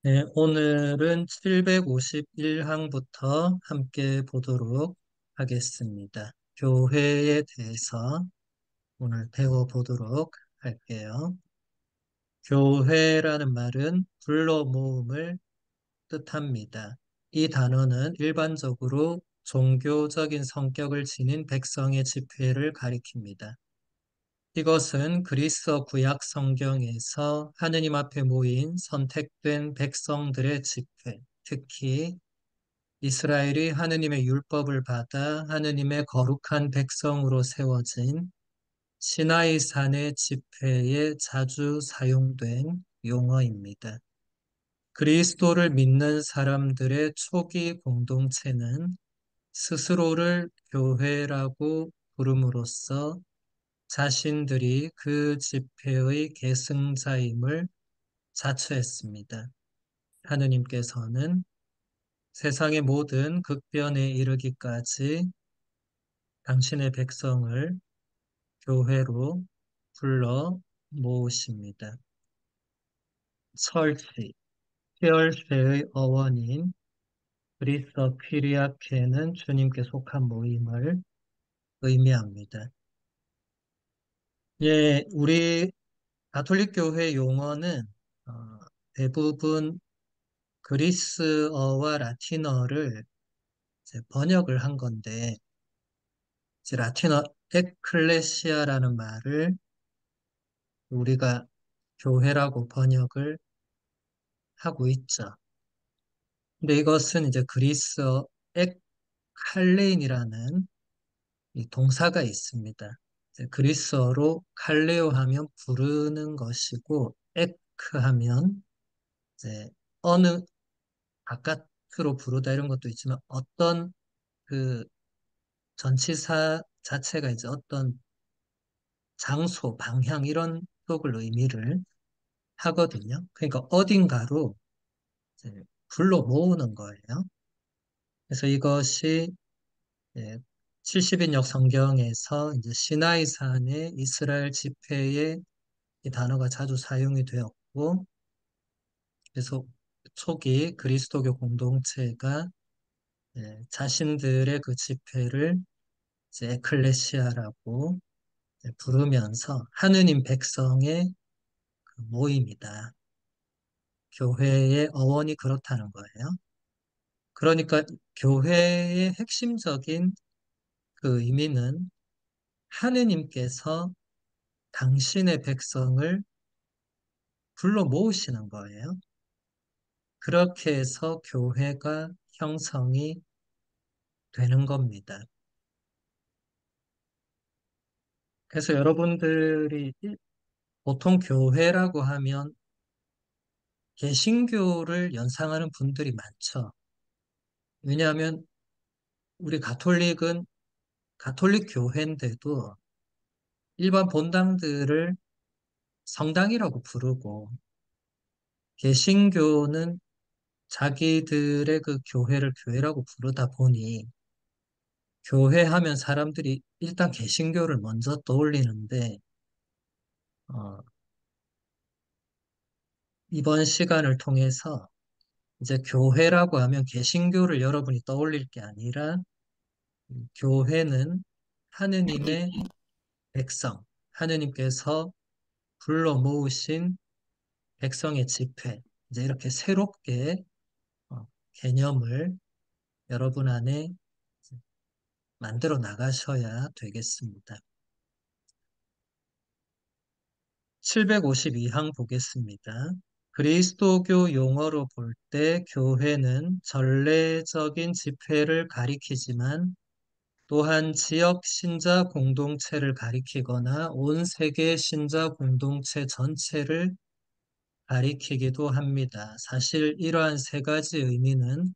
네, 오늘은 751항부터 함께 보도록 하겠습니다. 교회에 대해서 오늘 배워보도록 할게요. 교회라는 말은 불러 모음을 뜻합니다. 이 단어는 일반적으로 종교적인 성격을 지닌 백성의 집회를 가리킵니다. 이것은 그리스어 구약 성경에서 하느님 앞에 모인 선택된 백성들의 집회, 특히 이스라엘이 하느님의 율법을 받아 하느님의 거룩한 백성으로 세워진 시나이 산의 집회에 자주 사용된 용어입니다. 그리스도를 믿는 사람들의 초기 공동체는 스스로를 교회라고 부름으로써 자신들이 그 집회의 계승자임을 자처했습니다. 하느님께서는 세상의 모든 극변에 이르기까지 당신의 백성을 교회로 불러 모으십니다. 설치, 피얼쉐의 어원인 그리스어 퀴리아케는 주님께 속한 모임을 의미합니다. 예, 우리 가톨릭 교회 용어는 어, 대부분 그리스어와 라틴어를 이제 번역을 한 건데, 이제 라틴어 에클레시아라는 말을 우리가 교회라고 번역을 하고 있죠. 근데 이것은 이제 그리스어 칼레인이라는 이 동사가 있습니다. 이제 그리스어로 칼레오 하면 부르는 것이고, 에크 하면 이제 어느 바깥으로 부르다 이런 것도 있지만 어떤 그 전치사 자체가 이제 어떤 장소, 방향 이런 쪽을 의미를 하거든요. 그러니까 어딘가로 이제 불러 모으는 거예요. 그래서 이것이 70인역 성경에서 이제 시나이 산의 이스라엘 집회에 이 단어가 자주 사용이 되었고, 그래서 초기 그리스도교 공동체가 자신들의 그 집회를 이제 에클레시아라고 부르면서 하느님 백성의 그 모임이다. 교회의 어원이 그렇다는 거예요. 그러니까 교회의 핵심적인 그 의미는 하느님께서 당신의 백성을 불러 모으시는 거예요. 그렇게 해서 교회가 형성이 되는 겁니다. 그래서 여러분들이 보통 교회라고 하면 개신교를 연상하는 분들이 많죠. 왜냐하면 우리 가톨릭은 가톨릭 교회인데도 일반 본당들을 성당이라고 부르고 개신교는 자기들의 그 교회를 교회라고 부르다 보니 교회 하면 사람들이 일단 개신교를 먼저 떠올리는데 어, 이번 시간을 통해서 이제 교회라고 하면 개신교를 여러분이 떠올릴 게 아니라 교회는 하느님의 백성, 하느님께서 불러 모으신 백성의 집회, 이제 이렇게 새롭게 개념을 여러분 안에 만들어 나가셔야 되겠습니다. 752항 보겠습니다. 그리스도교 용어로 볼 때 교회는 전례적인 집회를 가리키지만 또한 지역 신자 공동체를 가리키거나 온 세계 신자 공동체 전체를 가리키기도 합니다. 사실 이러한 세 가지 의미는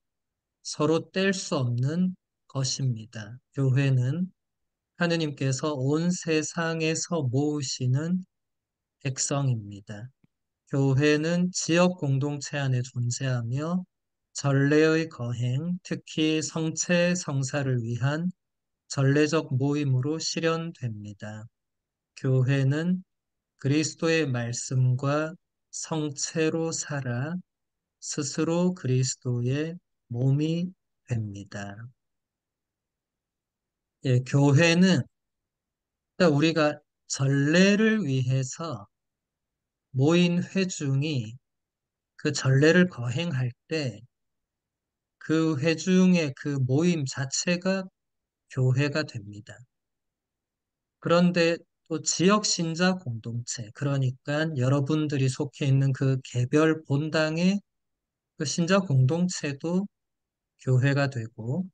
서로 뗄 수 없는 것입니다. 교회는 하느님께서 온 세상에서 모으시는 백성입니다. 교회는 지역 공동체 안에 존재하며 전례의 거행, 특히 성체 성사를 위한 전례적 모임으로 실현됩니다. 교회는 그리스도의 말씀과 성체로 살아 스스로 그리스도의 몸이 됩니다. 예, 교회는 일단 우리가 전례를 위해서 모인 회중이 그 전례를 거행할 때 그 회중의 그 모임 자체가 교회가 됩니다. 그런데 또 지역 신자 공동체, 그러니까 여러분들이 속해 있는 그 개별 본당의 그 신자 공동체도 교회가 되고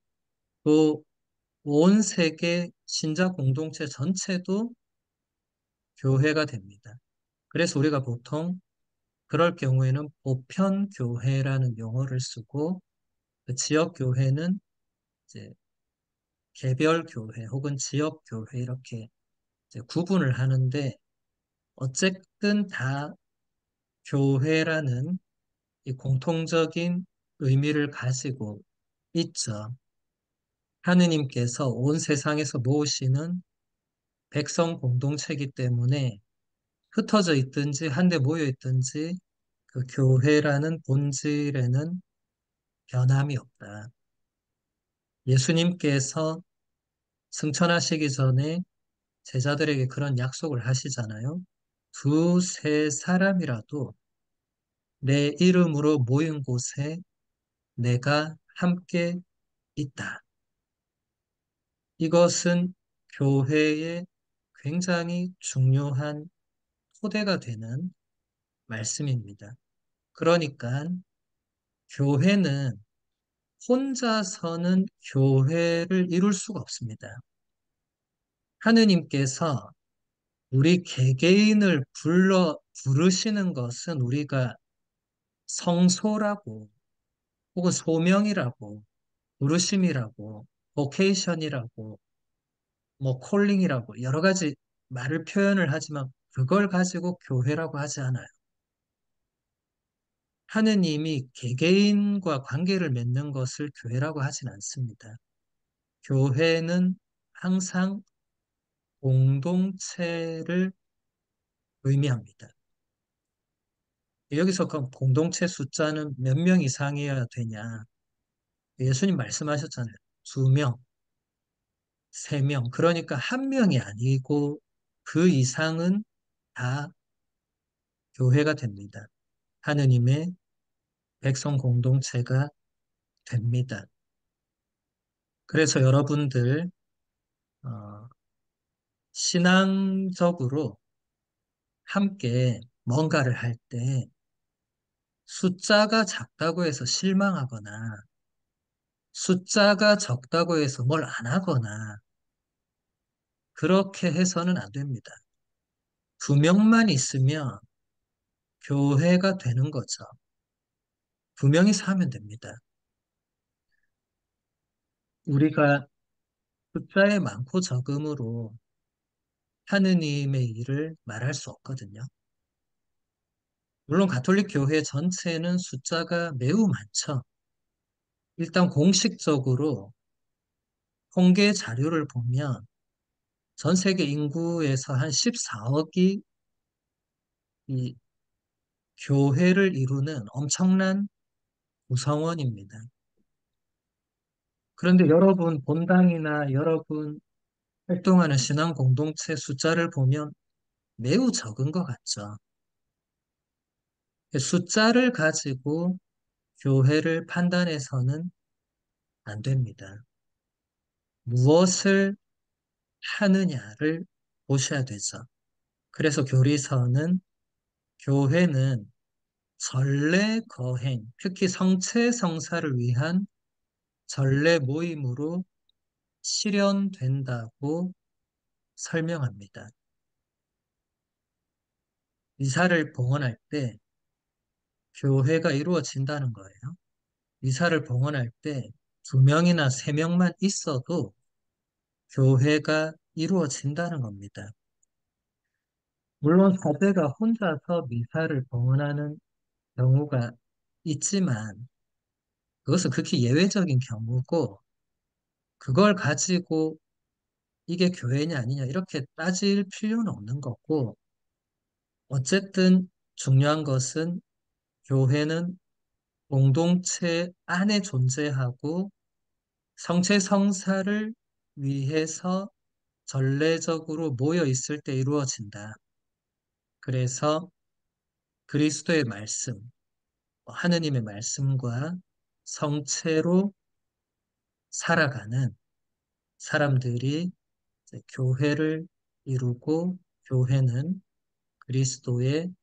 또 온 세계 신자 공동체 전체도 교회가 됩니다. 그래서 우리가 보통 그럴 경우에는 보편교회라는 용어를 쓰고 그 지역교회는 이제 개별교회 혹은 지역교회 이렇게 이제 구분을 하는데 어쨌든 다 교회라는 이 공통적인 의미를 가지고 있죠. 하느님께서 온 세상에서 모으시는 백성 공동체이기 때문에 흩어져 있든지 한데 모여 있든지 그 교회라는 본질에는 변함이 없다. 예수님께서 승천하시기 전에 제자들에게 그런 약속을 하시잖아요. 두세 사람이라도 내 이름으로 모인 곳에 내가 함께 있다. 이것은 교회의 굉장히 중요한 토대가 되는 말씀입니다. 그러니까 교회는 혼자서는 교회를 이룰 수가 없습니다. 하느님께서 우리 개개인을 부르시는 것은 우리가 성소라고 혹은 소명이라고 부르심이라고 보케이션이라고 뭐 콜링이라고 여러 가지 말을 표현을 하지만 그걸 가지고 교회라고 하지 않아요. 하느님이 개개인과 관계를 맺는 것을 교회라고 하진 않습니다. 교회는 항상 공동체를 의미합니다. 여기서 그 공동체 숫자는 몇 명 이상이어야 되냐? 예수님 말씀하셨잖아요. 두 명, 세 명. 그러니까 한 명이 아니고 그 이상은 다 교회가 됩니다. 하느님의 백성 공동체가 됩니다. 그래서 여러분들 어, 신앙적으로 함께 뭔가를 할 때 숫자가 작다고 해서 실망하거나 숫자가 적다고 해서 뭘 안 하거나 그렇게 해서는 안 됩니다. 두 명만 있으면 교회가 되는 거죠. 두 명이서 하면 됩니다. 우리가 숫자의 많고 적음으로 하느님의 일을 말할 수 없거든요. 물론 가톨릭 교회 전체는 숫자가 매우 많죠. 일단 공식적으로 통계 자료를 보면 전 세계 인구에서 한 14억이 이 교회를 이루는 엄청난 구성원입니다. 그런데 여러분 본당이나 여러분 활동하는 신앙 공동체 숫자를 보면 매우 적은 것 같죠. 숫자를 가지고 교회를 판단해서는 안 됩니다. 무엇을 하느냐를 보셔야 되죠. 그래서 교리서는 교회는 전례 거행, 특히 성체 성사를 위한 전례 모임으로 실현된다고 설명합니다. 이사를 봉헌할 때 교회가 이루어진다는 거예요. 이사를 봉헌할 때 두 명이나 세 명만 있어도 교회가 이루어진다는 겁니다. 물론 사제가 혼자서 미사를 봉헌하는 경우가 있지만 그것은 극히 예외적인 경우고 그걸 가지고 이게 교회냐 아니냐 이렇게 따질 필요는 없는 거고 어쨌든 중요한 것은 교회는 공동체 안에 존재하고 성체 성사를 위해서 전례적으로 모여 있을 때 이루어진다. 그래서 그리스도의 말씀, 하느님의 말씀과 성체로 살아가는 사람들이 이제 교회를 이루고 교회는 그리스도의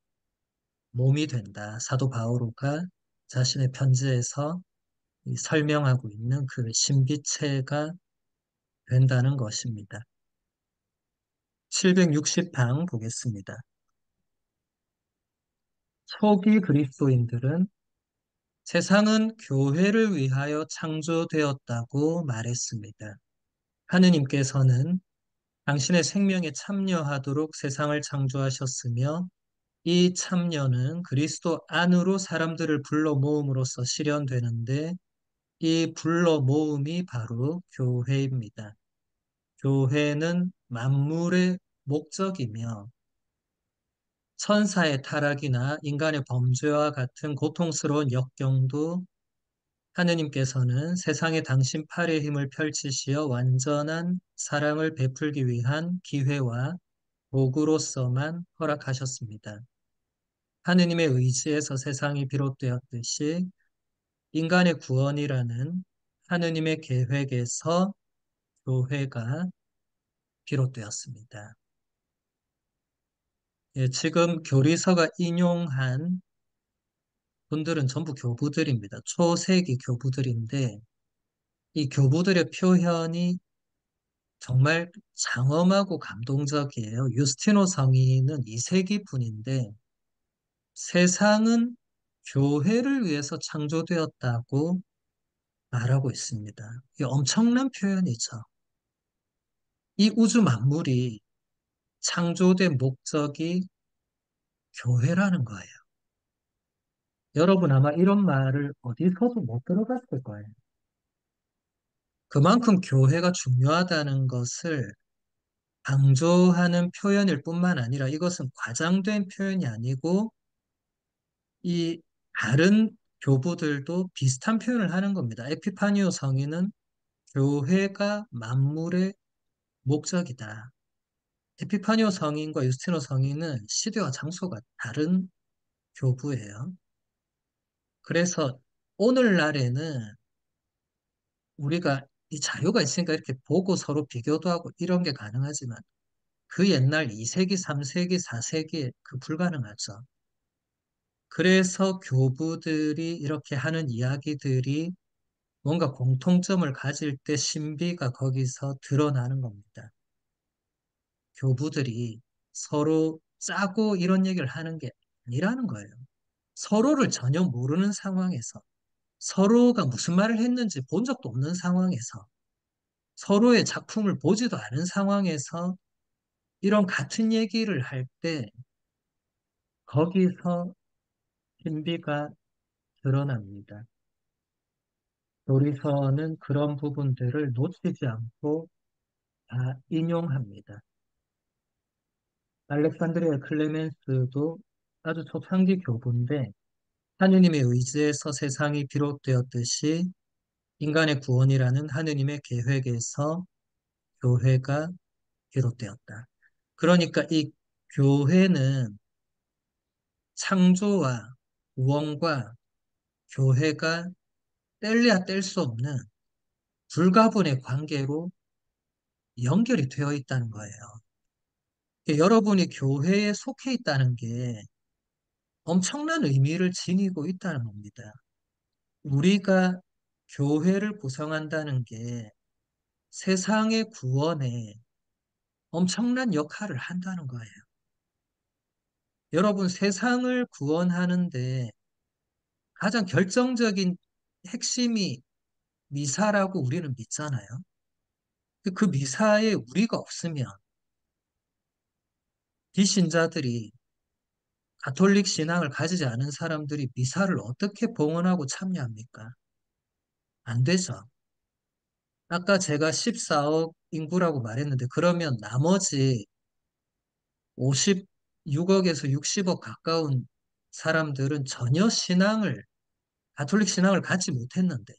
몸이 된다. 사도 바오로가 자신의 편지에서 이 설명하고 있는 그 신비체가 된다는 것입니다. 760방 보겠습니다. 초기 그리스도인들은 세상은 교회를 위하여 창조되었다고 말했습니다. 하느님께서는 당신의 생명에 참여하도록 세상을 창조하셨으며 이 참여는 그리스도 안으로 사람들을 불러 모음으로써 실현되는데 이 불러 모음이 바로 교회입니다. 교회는 만물의 목적이며 천사의 타락이나 인간의 범죄와 같은 고통스러운 역경도 하느님께서는 세상에 당신 팔의 힘을 펼치시어 완전한 사랑을 베풀기 위한 기회와 도구로서만 허락하셨습니다. 하느님의 의지에서 세상이 비롯되었듯이 인간의 구원이라는 하느님의 계획에서 교회가 비롯되었습니다. 예, 지금 교리서가 인용한 분들은 전부 교부들입니다. 초세기 교부들인데 이 교부들의 표현이 정말 장엄하고 감동적이에요. 유스티노 성인은 2세기 분인데 세상은 교회를 위해서 창조되었다고 말하고 있습니다. 이 엄청난 표현이죠. 이 우주 만물이 창조된 목적이 교회라는 거예요. 여러분 아마 이런 말을 어디서도 못 들어봤을 거예요. 그만큼 교회가 중요하다는 것을 강조하는 표현일 뿐만 아니라 이것은 과장된 표현이 아니고 이 다른 교부들도 비슷한 표현을 하는 겁니다. 에피파니오 성인은 교회가 만물의 목적이다. 에피파니오 성인과 유스티노 성인은 시대와 장소가 다른 교부예요. 그래서 오늘날에는 우리가 이 자료가 있으니까 이렇게 보고 서로 비교도 하고 이런 게 가능하지만 그 옛날 2세기, 3세기, 4세기에 그 불가능하죠. 그래서 교부들이 이렇게 하는 이야기들이 뭔가 공통점을 가질 때 신비가 거기서 드러나는 겁니다. 교부들이 서로 짜고 이런 얘기를 하는 게 아니라는 거예요. 서로를 전혀 모르는 상황에서 서로가 무슨 말을 했는지 본 적도 없는 상황에서 서로의 작품을 보지도 않은 상황에서 이런 같은 얘기를 할 때 거기서 신비가 드러납니다. 요리서는 그런 부분들을 놓치지 않고 다 인용합니다. 알렉산드리아 클레멘스도 아주 초창기 교부인데 하느님의 의지에서 세상이 비롯되었듯이 인간의 구원이라는 하느님의 계획에서 교회가 비롯되었다. 그러니까 이 교회는 창조와 구원과 교회가 뗄래야 뗄 수 없는 불가분의 관계로 연결이 되어 있다는 거예요. 여러분이 교회에 속해 있다는 게 엄청난 의미를 지니고 있다는 겁니다. 우리가 교회를 구성한다는 게 세상의 구원에 엄청난 역할을 한다는 거예요. 여러분, 세상을 구원하는데 가장 결정적인 핵심이 미사라고 우리는 믿잖아요. 그 미사에 우리가 없으면 비신자들이 가톨릭 신앙을 가지지 않은 사람들이 미사를 어떻게 봉헌하고 참여합니까? 안 되죠. 아까 제가 14억 인구라고 말했는데 그러면 나머지 56억에서 60억 가까운 사람들은 전혀 신앙을 가톨릭 신앙을 갖지 못했는데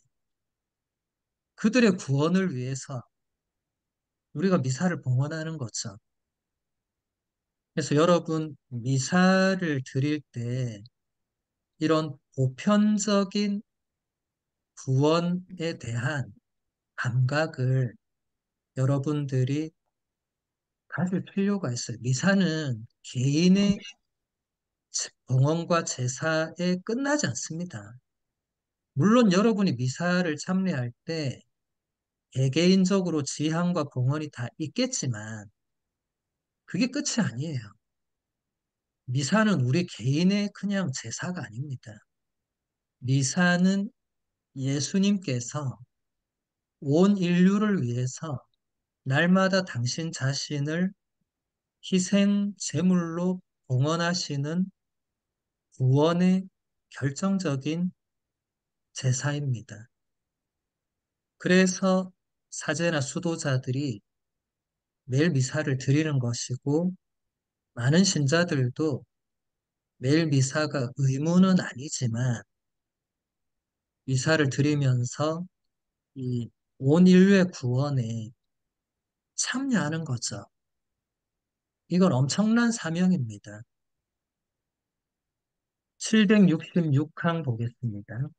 그들의 구원을 위해서 우리가 미사를 봉헌하는 거죠. 그래서 여러분 미사를 드릴 때 이런 보편적인 구원에 대한 감각을 여러분들이 가질 필요가 있어요. 미사는 개인의 봉헌과 제사에 끝나지 않습니다. 물론 여러분이 미사를 참여할 때 개개인적으로 지향과 봉헌이 다 있겠지만 그게 끝이 아니에요. 미사는 우리 개인의 그냥 제사가 아닙니다. 미사는 예수님께서 온 인류를 위해서 날마다 당신 자신을 희생 제물로 봉헌하시는 구원의 결정적인 제사입니다. 그래서 사제나 수도자들이 매일 미사를 드리는 것이고 많은 신자들도 매일 미사가 의무는 아니지만 미사를 드리면서 이 온 인류의 구원에 참여하는 거죠. 이건 엄청난 사명입니다. 766항 보겠습니다.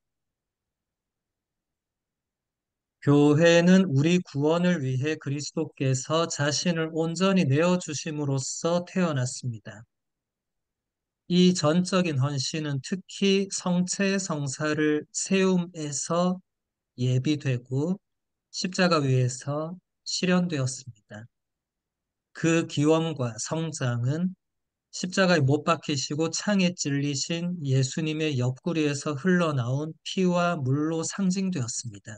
교회는 우리 구원을 위해 그리스도께서 자신을 온전히 내어주심으로써 태어났습니다. 이 전적인 헌신은 특히 성체 성사를 세움에서 예비되고 십자가 위에서 실현되었습니다. 그 기원과 성장은 십자가에 못 박히시고 창에 찔리신 예수님의 옆구리에서 흘러나온 피와 물로 상징되었습니다.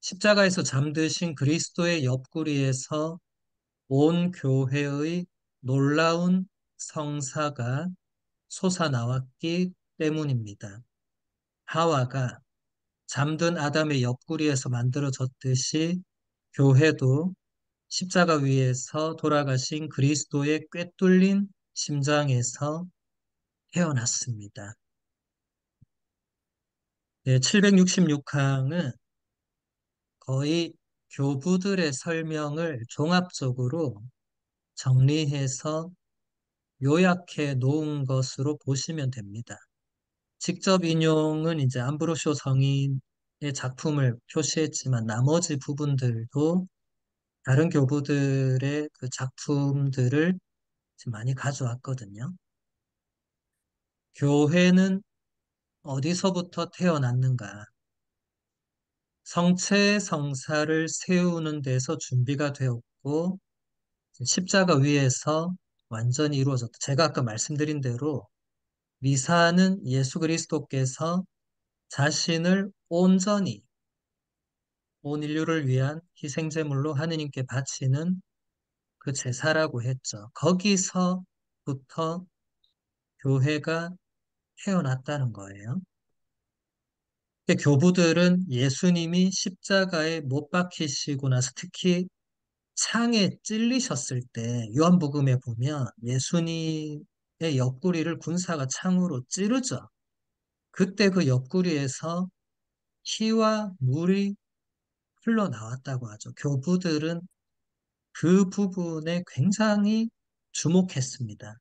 십자가에서 잠드신 그리스도의 옆구리에서 온 교회의 놀라운 성사가 솟아나왔기 때문입니다. 하와가 잠든 아담의 옆구리에서 만들어졌듯이 교회도 십자가 위에서 돌아가신 그리스도의 꿰뚫린 심장에서 태어났습니다. 네, 766항은 거의 교부들의 설명을 종합적으로 정리해서 요약해 놓은 것으로 보시면 됩니다. 직접 인용은 이제 암브로쇼 성인의 작품을 표시했지만 나머지 부분들도 다른 교부들의 그 작품들을 지금 많이 가져왔거든요. 교회는 어디서부터 태어났는가? 성체 성사를 세우는 데서 준비가 되었고 십자가 위에서 완전히 이루어졌다. 제가 아까 말씀드린 대로 미사는 예수 그리스도께서 자신을 온전히 온 인류를 위한 희생제물로 하느님께 바치는 그 제사라고 했죠. 거기서부터 교회가 태어났다는 거예요. 근데 교부들은 예수님이 십자가에 못 박히시고 나서 특히 창에 찔리셨을 때 요한복음에 보면 예수님의 옆구리를 군사가 창으로 찌르죠. 그때 그 옆구리에서 피와 물이 흘러나왔다고 하죠. 교부들은 그 부분에 굉장히 주목했습니다.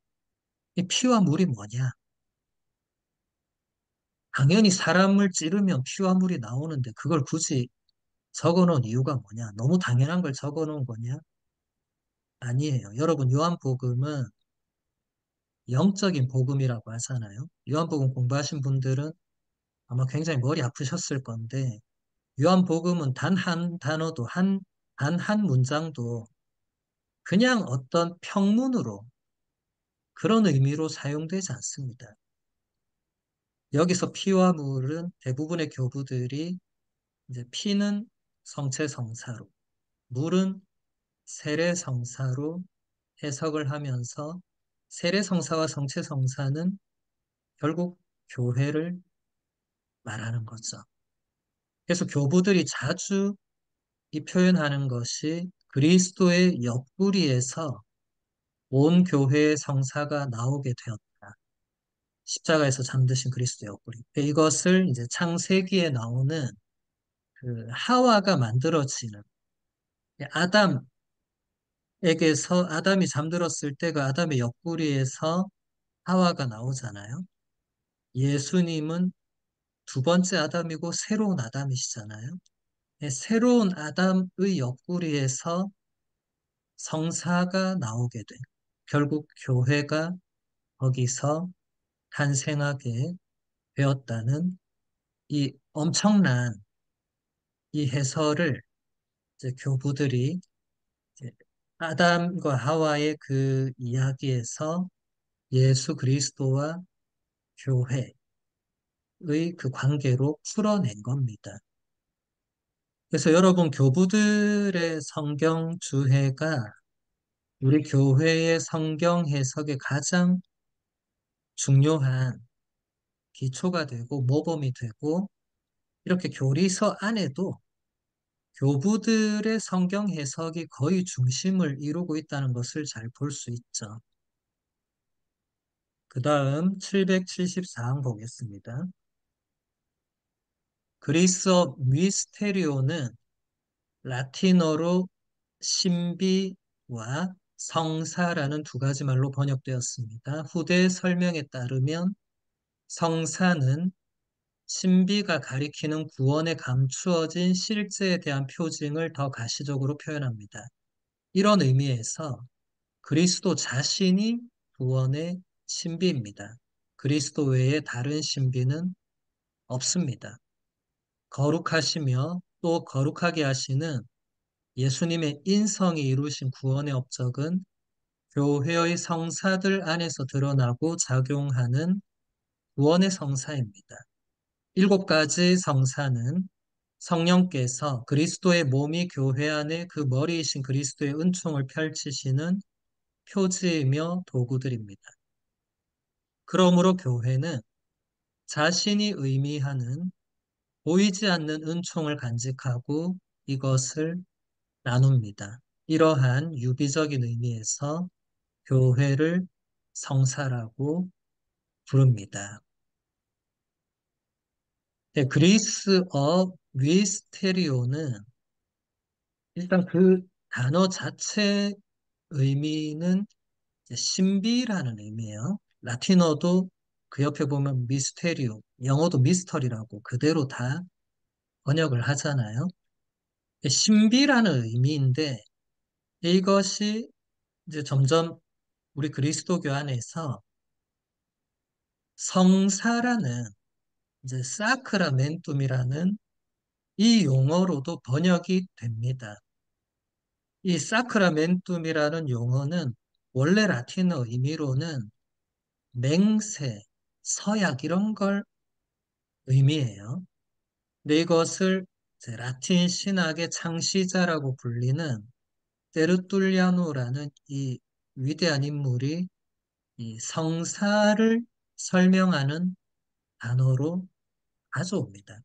이 피와 물이 뭐냐? 당연히 사람을 찌르면 피와 물이 나오는데 그걸 굳이 적어 놓은 이유가 뭐냐? 너무 당연한 걸 적어 놓은 거냐? 아니에요. 여러분, 요한복음은 영적인 복음이라고 하잖아요. 요한복음 공부하신 분들은 아마 굉장히 머리 아프셨을 건데, 요한복음은 단 한 단어도, 단 한 문장도 그냥 어떤 평문으로 그런 의미로 사용되지 않습니다. 여기서 피와 물은 대부분의 교부들이 이제 피는 성체성사로, 물은 세례성사로 해석을 하면서 세례성사와 성체성사는 결국 교회를 말하는 거죠. 그래서 교부들이 자주 이 표현하는 것이 그리스도의 옆구리에서 온 교회의 성사가 나오게 되었다. 십자가에서 잠드신 그리스도의 옆구리. 이것을 이제 창세기에 나오는 그 하와가 만들어지는 아담에게서 아담이 잠들었을 때 그 아담의 옆구리에서 하와가 나오잖아요. 예수님은 두 번째 아담이고 새로운 아담이시잖아요. 새로운 아담의 옆구리에서 성사가 나오게 된 결국 교회가 거기서 탄생하게 되었다는 이 엄청난 이 해설을 이제 교부들이 이제 아담과 하와의 그 이야기에서 예수 그리스도와 교회의 그 관계로 풀어낸 겁니다. 그래서 여러분 교부들의 성경 주해가 우리 교회의 성경 해석에 가장 중요한 기초가 되고 모범이 되고 이렇게 교리서 안에도 교부들의 성경 해석이 거의 중심을 이루고 있다는 것을 잘 볼 수 있죠. 그 다음 774항 보겠습니다. 그리스어 미스테리오는 라틴어로 신비와 성사라는 두 가지 말로 번역되었습니다. 후대 설명에 따르면 성사는 신비가 가리키는 구원에 감추어진 실제에 대한 표징을 더 가시적으로 표현합니다. 이런 의미에서 그리스도 자신이 구원의 신비입니다. 그리스도 외에 다른 신비는 없습니다. 거룩하시며 또 거룩하게 하시는 예수님의 인성이 이루신 구원의 업적은 교회의 성사들 안에서 드러나고 작용하는 구원의 성사입니다. 일곱 가지 성사는 성령께서 그리스도의 몸이 교회 안에 그 머리이신 그리스도의 은총을 펼치시는 표지이며 도구들입니다. 그러므로 교회는 자신이 의미하는 보이지 않는 은총을 간직하고 이것을 나눕니다. 이러한 유비적인 의미에서 교회를 성사라고 부릅니다. 네, 그리스어 미스테리오는 일단 그 단어 자체 의미는 이제 신비라는 의미예요. 라틴어도 그 옆에 보면 미스테리오, 영어도 미스터리라고 그대로 다 번역을 하잖아요. 신비라는 의미인데 이것이 이제 점점 우리 그리스도교 안에서 성사라는 이제 사크라멘tum이라는 이 용어로도 번역이 됩니다. 이 사크라멘tum이라는 용어는 원래 라틴어 의미로는 맹세, 서약 이런 걸 의미해요. 근데 이것을 이제 라틴 신학의 창시자라고 불리는 테르툴리아노라는 이 위대한 인물이 이 성사를 설명하는 단어로 가져옵니다.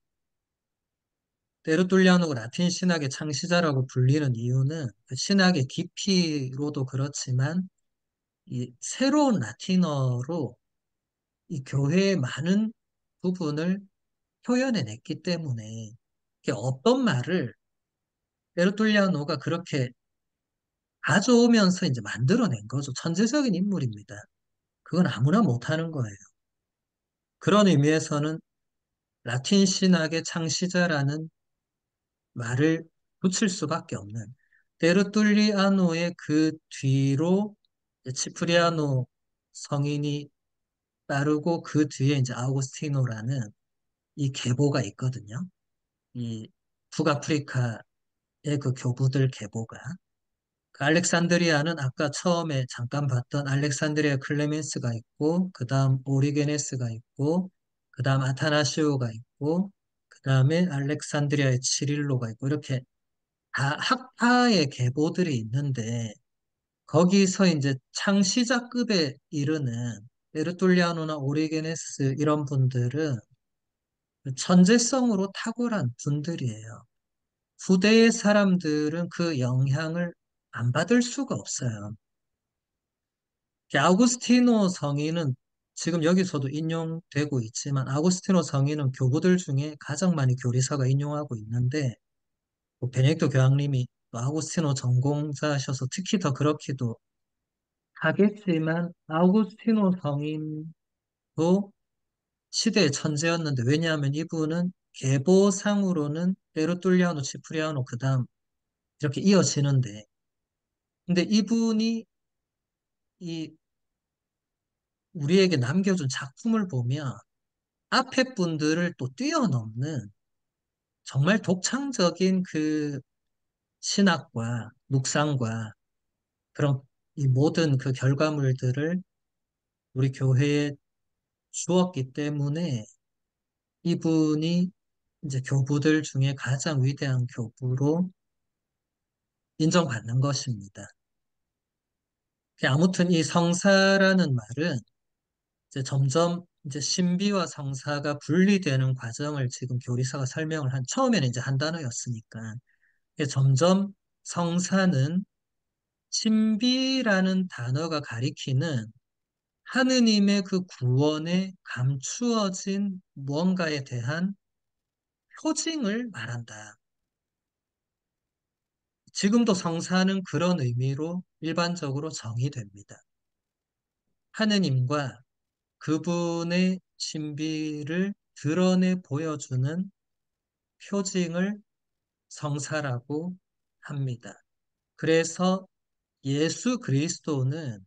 테르툴리아노가 라틴 신학의 창시자라고 불리는 이유는 그 신학의 깊이로도 그렇지만 이 새로운 라틴어로 이 교회의 많은 부분을 표현해냈기 때문에 이게 어떤 말을 테르툴리아노가 그렇게 가져오면서 이제 만들어낸 거죠. 천재적인 인물입니다. 그건 아무나 못하는 거예요. 그런 의미에서는 라틴 신학의 창시자라는 말을 붙일 수밖에 없는 테르툴리아노의 그 뒤로 이제 치프리아노 성인이 따르고 그 뒤에 이제 아우구스티노라는 이 계보가 있거든요. 이 북아프리카의 그 교부들 계보가 그 알렉산드리아는 아까 처음에 잠깐 봤던 알렉산드리아 클레멘스가 있고 그 다음 오리게네스가 있고 그 다음 아타나시오가 있고 그 다음에 알렉산드리아의 치릴로가 있고 이렇게 다 학파의 계보들이 있는데 거기서 이제 창시자급에 이르는 베르톨리아노나 오리게네스 이런 분들은 천재성으로 탁월한 분들이에요. 후대의 사람들은 그 영향을 안 받을 수가 없어요. 아우구스티노 성인은 지금 여기서도 인용되고 있지만 아구스티노 성인은 교부들 중에 가장 많이 교리서가 인용하고 있는데 뭐 베네딕토 교황님이 또 아구스티노 전공자셔서 특히 더 그렇기도 하겠지만 아구스티노 성인도 시대의 천재였는데 왜냐하면 이분은 계보상으로는 베르툴리아노, 치프리아노 그다음 이렇게 이어지는데 근데 이분이 이 우리에게 남겨준 작품을 보면 앞에 분들을 또 뛰어넘는 정말 독창적인 그 신학과 묵상과 그런 이 모든 그 결과물들을 우리 교회에 주었기 때문에 이분이 이제 교부들 중에 가장 위대한 교부로 인정받는 것입니다. 아무튼 이 성사라는 말은 이제 점점 이제 신비와 성사가 분리되는 과정을 지금 교리서가 설명을 처음에는 이제 한 단어였으니까 이게 점점 성사는 신비라는 단어가 가리키는 하느님의 그 구원에 감추어진 무언가에 대한 표징을 말한다. 지금도 성사는 그런 의미로 일반적으로 정의됩니다. 하느님과 그분의 신비를 드러내 보여주는 표징을 성사라고 합니다. 그래서 예수 그리스도는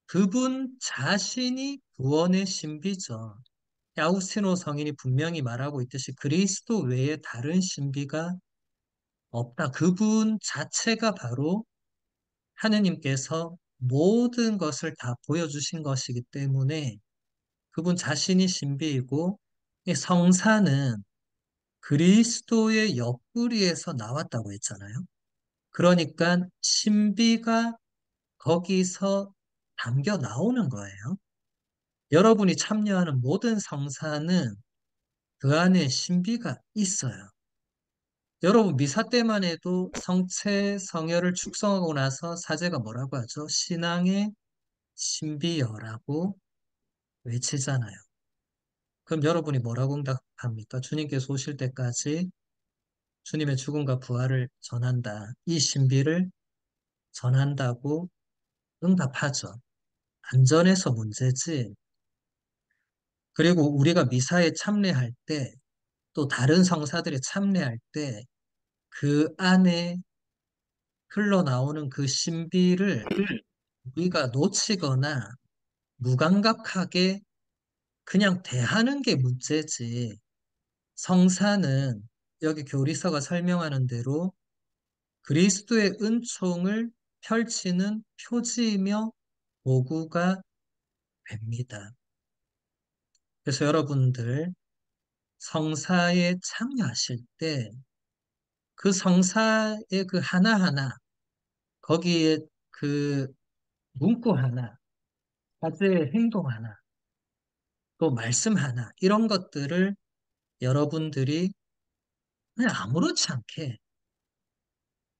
그분 자신이 구원의 신비죠. 아우스티노 성인이 분명히 말하고 있듯이 그리스도 외에 다른 신비가 없다. 그분 자체가 바로 하느님께서 모든 것을 다 보여주신 것이기 때문에 그분 자신이 신비이고 이 성사는 그리스도의 옆구리에서 나왔다고 했잖아요. 그러니까 신비가 거기서 담겨 나오는 거예요. 여러분이 참여하는 모든 성사는 그 안에 신비가 있어요. 여러분 미사 때만 해도 성체, 성혈을 축성하고 나서 사제가 뭐라고 하죠? 신앙의 신비여라고 외치잖아요. 그럼 여러분이 뭐라고 응답합니까? 주님께서 오실 때까지 주님의 죽음과 부활을 전한다. 이 신비를 전한다고 응답하죠. 안전해서 문제지. 그리고 우리가 미사에 참례할 때, 또 다른 성사들이 참례할 때, 그 안에 흘러나오는 그 신비를 우리가 놓치거나 무감각하게 그냥 대하는 게 문제지. 성사는 여기 교리서가 설명하는 대로 그리스도의 은총을 펼치는 표지이며 도구가 됩니다. 그래서 여러분들 성사에 참여하실 때 그 성사의 그 하나하나 거기에 그 문구 하나, 과제의 행동 하나, 또 말씀 하나 이런 것들을 여러분들이 그냥 아무렇지 않게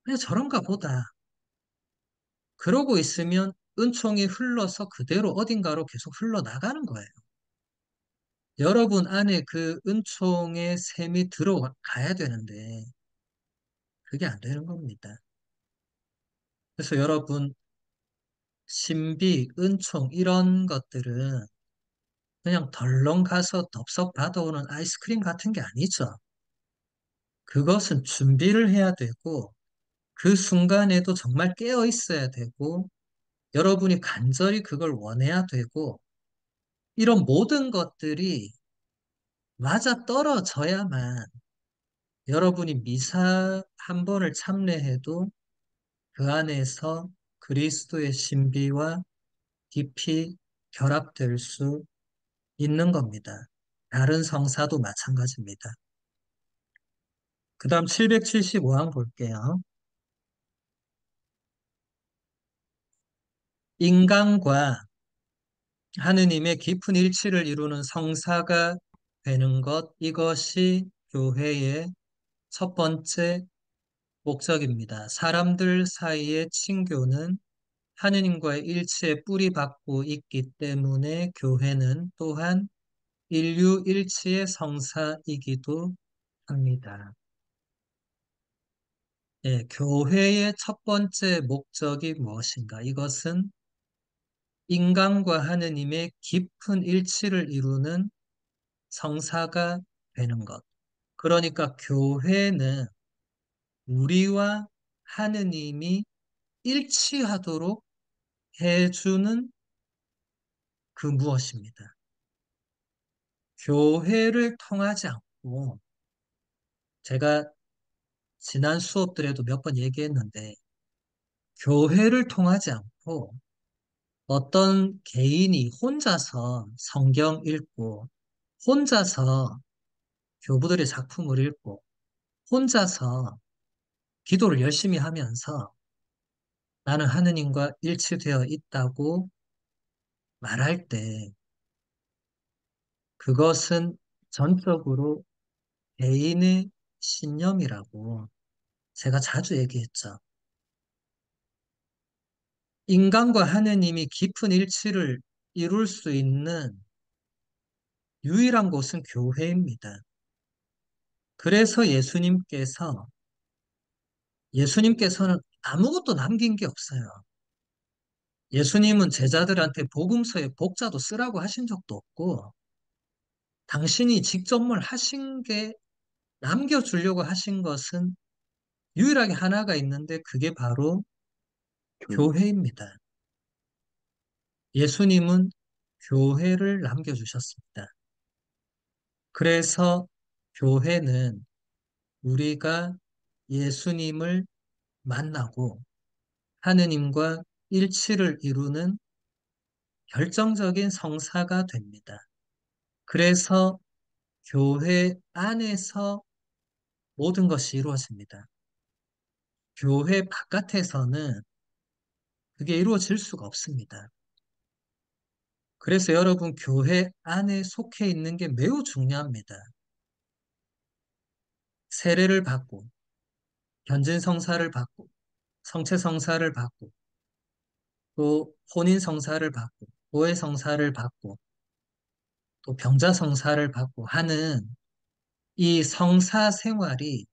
그냥 저런가 보다 그러고 있으면 은총이 흘러서 그대로 어딘가로 계속 흘러나가는 거예요. 여러분 안에 그 은총의 샘이 들어가야 되는데 그게 안 되는 겁니다. 그래서 여러분 신비, 은총 이런 것들은 그냥 덜렁 가서 덥석 받아오는 아이스크림 같은 게 아니죠. 그것은 준비를 해야 되고 그 순간에도 정말 깨어 있어야 되고 여러분이 간절히 그걸 원해야 되고 이런 모든 것들이 맞아 떨어져야만 여러분이 미사 한 번을 참례해도 그 안에서 그리스도의 신비와 깊이 결합될 수 있는 겁니다. 다른 성사도 마찬가지입니다. 그 다음 775항 볼게요. 인간과 하느님의 깊은 일치를 이루는 성사가 되는 것, 이것이 교회의 첫 번째 목적입니다. 사람들 사이의 친교는 하느님과의 일치에 뿌리박고 있기 때문에 교회는 또한 인류 일치의 성사이기도 합니다. 예, 교회의 첫 번째 목적이 무엇인가? 이것은 인간과 하느님의 깊은 일치를 이루는 성사가 되는 것. 그러니까 교회는 우리와 하느님이 일치하도록 해주는 그 무엇입니다. 교회를 통하지 않고 제가 지난 수업들에도 몇 번 얘기했는데 교회를 통하지 않고 어떤 개인이 혼자서 성경 읽고 혼자서 교부들의 작품을 읽고 혼자서 기도를 열심히 하면서 나는 하느님과 일치되어 있다고 말할 때 그것은 전적으로 개인의 신념이라고 제가 자주 얘기했죠. 인간과 하느님이 깊은 일치를 이룰 수 있는 유일한 곳은 교회입니다. 그래서 예수님께서는 아무것도 남긴 게 없어요. 예수님은 제자들한테 복음서에 복자도 쓰라고 하신 적도 없고, 당신이 직접 뭘 하신 게 남겨주려고 하신 것은 유일하게 하나가 있는데 그게 바로 교회. 교회입니다. 예수님은 교회를 남겨주셨습니다. 그래서 교회는 우리가 예수님을 만나고 하느님과 일치를 이루는 결정적인 성사가 됩니다. 그래서 교회 안에서 모든 것이 이루어집니다. 교회 바깥에서는 그게 이루어질 수가 없습니다. 그래서 여러분 교회 안에 속해 있는 게 매우 중요합니다. 세례를 받고, 견진 성사를 받고, 성체 성사를 받고, 또 혼인 성사를 받고, 보혜 성사를 받고, 또 병자 성사를 받고 하는 이 성사 생활이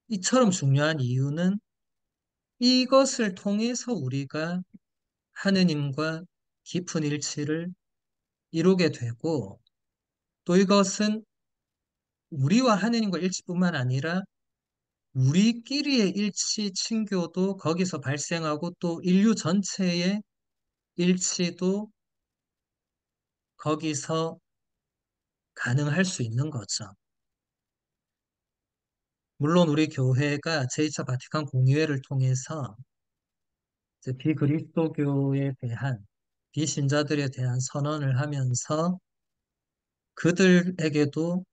이처럼 중요한 이유는 이것을 통해서 우리가 하느님과 깊은 일치를 이루게 되고 또 이것은 우리와 하느님과 일치뿐만 아니라 우리끼리의 일치, 친교도 거기서 발생하고 또 인류 전체의 일치도 거기서 가능할 수 있는 거죠. 물론 우리 교회가 제2차 바티칸 공의회를 통해서 이제 비그리스도교에 대한 비신자들에 대한 선언을 하면서 그들에게도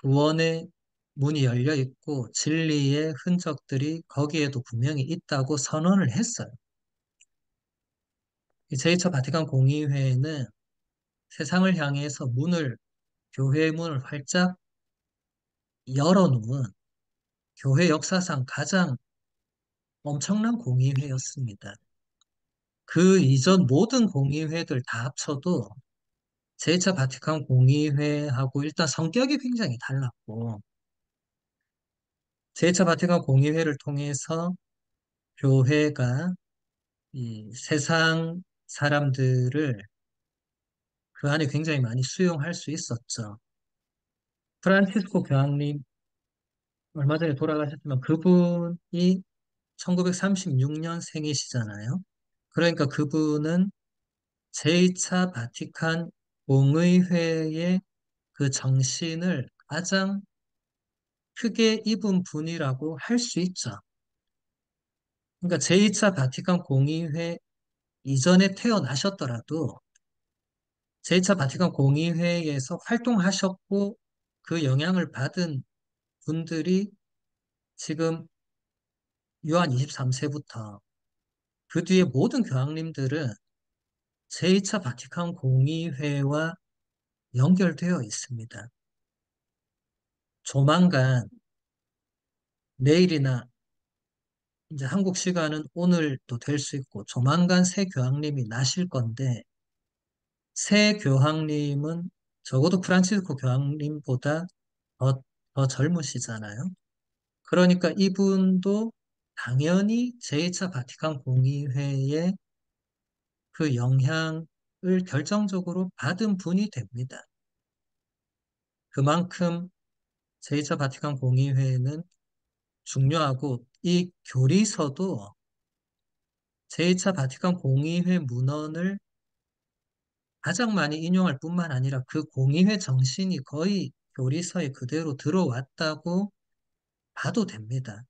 구원의 문이 열려 있고 진리의 흔적들이 거기에도 분명히 있다고 선언을 했어요. 이 제2차 바티칸 공의회는 세상을 향해서 교회의 문을 활짝 열어놓은 교회 역사상 가장 엄청난 공의회였습니다. 그 이전 모든 공의회들 다 합쳐도 제2차 바티칸 공의회하고 일단 성격이 굉장히 달랐고 제2차 바티칸 공의회를 통해서 교회가 이 세상 사람들을 그 안에 굉장히 많이 수용할 수 있었죠. 프란치스코 교황님 얼마 전에 돌아가셨지만 그분이 1936년 생이시잖아요. 그러니까 그분은 제2차 바티칸 공의회의 그 정신을 가장 크게 입은 분이라고 할 수 있죠. 그러니까 제2차 바티칸 공의회 이전에 태어나셨더라도 제2차 바티칸 공의회에서 활동하셨고 그 영향을 받은 분들이 지금 요한 23세부터 그 뒤에 모든 교황님들은 제2차 바티칸 공의회와 연결되어 있습니다. 조만간 내일이나 이제 한국 시간은 오늘도 될 수 있고 조만간 새 교황님이 나실 건데 새 교황님은 적어도 프란치스코 교황님보다 더, 더 젊으시잖아요. 그러니까 이분도 당연히 제2차 바티칸 공의회의 그 영향을 결정적으로 받은 분이 됩니다. 그만큼 제2차 바티칸 공의회는 중요하고 이 교리서도 제2차 바티칸 공의회 문헌을 가장 많이 인용할 뿐만 아니라 그 공의회 정신이 거의 교리서에 그대로 들어왔다고 봐도 됩니다.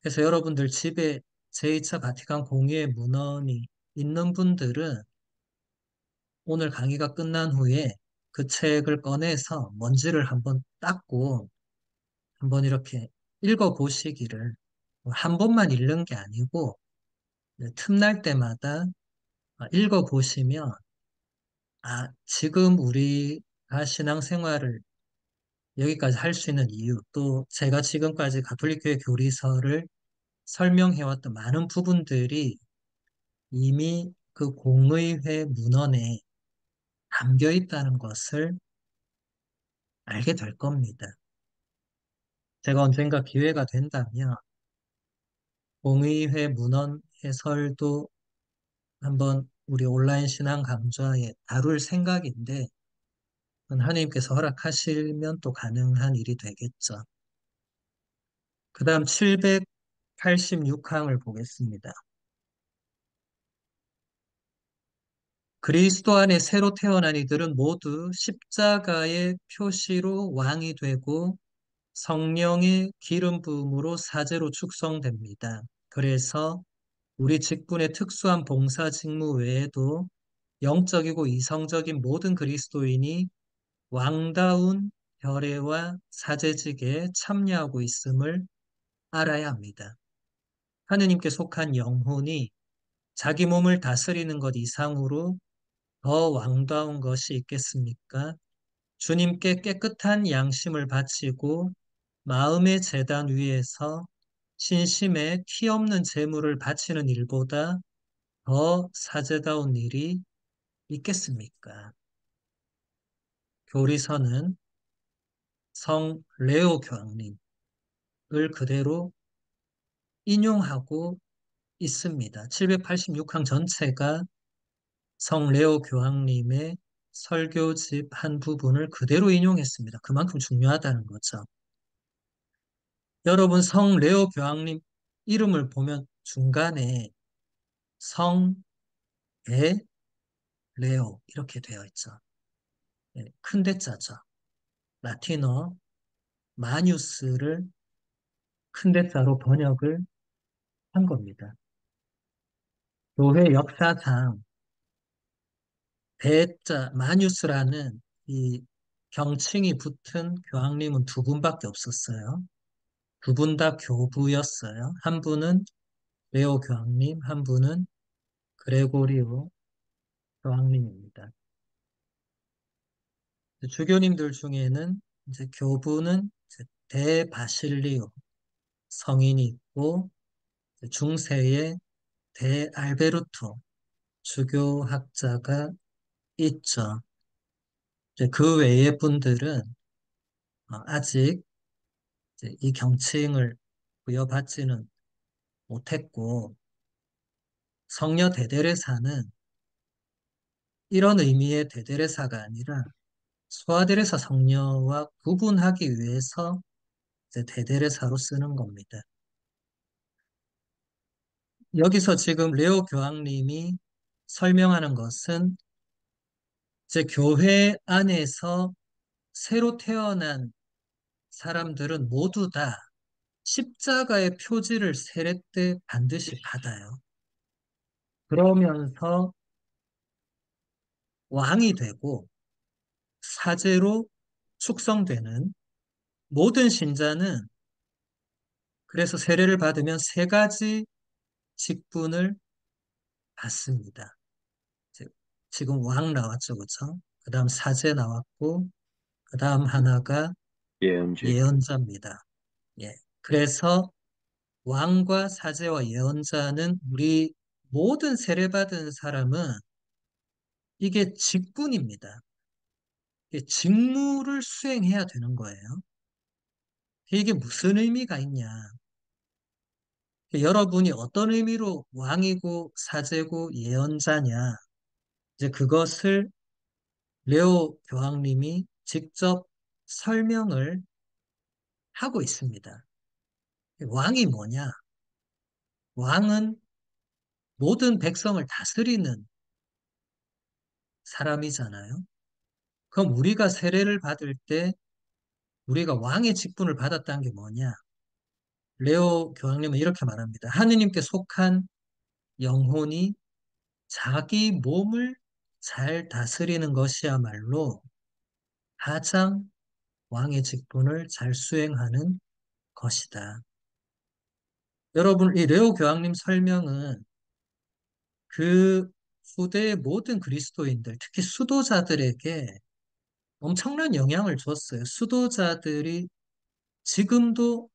그래서 여러분들 집에 제2차 바티칸 공의회 문헌이 있는 분들은 오늘 강의가 끝난 후에 그 책을 꺼내서 먼지를 한번 닦고 한번 이렇게 읽어보시기를 한 번만 읽는 게 아니고 틈날 때마다 읽어보시면 지금 우리가 신앙생활을 여기까지 할 수 있는 이유, 또 제가 지금까지 가톨릭교회 교리서를 설명해왔던 많은 부분들이 이미 그 공의회 문헌에 담겨 있다는 것을 알게 될 겁니다. 제가 언젠가 기회가 된다면 공의회 문헌 해설도 한번 우리 온라인 신앙 강좌에 다룰 생각인데 하나님께서 허락하시면 또 가능한 일이 되겠죠. 그 다음 786항을 보겠습니다. 그리스도 안에 새로 태어난 이들은 모두 십자가의 표시로 왕이 되고 성령의 기름 부음으로 사제로 축성됩니다. 그래서 우리 직분의 특수한 봉사 직무 외에도 영적이고 이성적인 모든 그리스도인이 왕다운 결례와 사제직에 참여하고 있음을 알아야 합니다. 하느님께 속한 영혼이 자기 몸을 다스리는 것 이상으로 더 왕다운 것이 있겠습니까? 주님께 깨끗한 양심을 바치고 마음의 제단 위에서 신심에 티 없는 제물을 바치는 일보다 더 사제다운 일이 있겠습니까? 교리서는 성 레오 교황님을 그대로 인용하고 있습니다. 786항 전체가 성 레오 교황님의 설교집 한 부분을 그대로 인용했습니다. 그만큼 중요하다는 거죠. 여러분, 성 레오 교황님 이름을 보면 중간에 성 에 레오 이렇게 되어 있죠. 네, 큰 대자죠. 라틴어 마뉴스를 큰 대자로 번역을 한 겁니다. 교회 역사상 대자 마뉴스라는 이 경칭이 붙은 교황님은 두 분밖에 없었어요. 두 분 다 교부였어요. 한 분은 레오 교황님, 한 분은 그레고리오 교황님입니다. 주교님들 중에는 이제 교부는 이제 대바실리오 성인이 있고 중세의 대알베르토 주교학자가 있죠. 이제 그 외의 분들은 아직 이제 이 경칭을 부여받지는 못했고 성녀 대데레사는 이런 의미의 대데레사가 아니라 소아데레사 성녀와 구분하기 위해서 이제 대데레사로 쓰는 겁니다. 여기서 지금 레오 교황님이 설명하는 것은 이제 교회 안에서 새로 태어난 사람들은 모두 다 십자가의 표지를 세례 때 반드시 받아요. 그러면서 왕이 되고 사제로 축성되는 모든 신자는 그래서 세례를 받으면 세 가지 직분을 받습니다. 지금 왕 나왔죠, 그렇죠? 그 다음 사제 나왔고 그 다음 하나가 예언직. 예언자입니다. 예. 그래서 왕과 사제와 예언자는 우리 모든 세례받은 사람은 이게 직분입니다. 이게 직무를 수행해야 되는 거예요. 이게 무슨 의미가 있냐? 여러분이 어떤 의미로 왕이고 사제고 예언자냐? 이제 그것을 레오 교황님이 직접 설명을 하고 있습니다. 왕이 뭐냐? 왕은 모든 백성을 다스리는 사람이잖아요. 그럼 우리가 세례를 받을 때 우리가 왕의 직분을 받았다는 게 뭐냐? 레오 교황님은 이렇게 말합니다. 하느님께 속한 영혼이 자기 몸을 잘 다스리는 것이야말로 가장 왕의 직분을 잘 수행하는 것이다. 여러분, 이 레오 교황님 설명은 그 후대의 모든 그리스도인들, 특히 수도자들에게 엄청난 영향을 줬어요. 수도자들이 지금도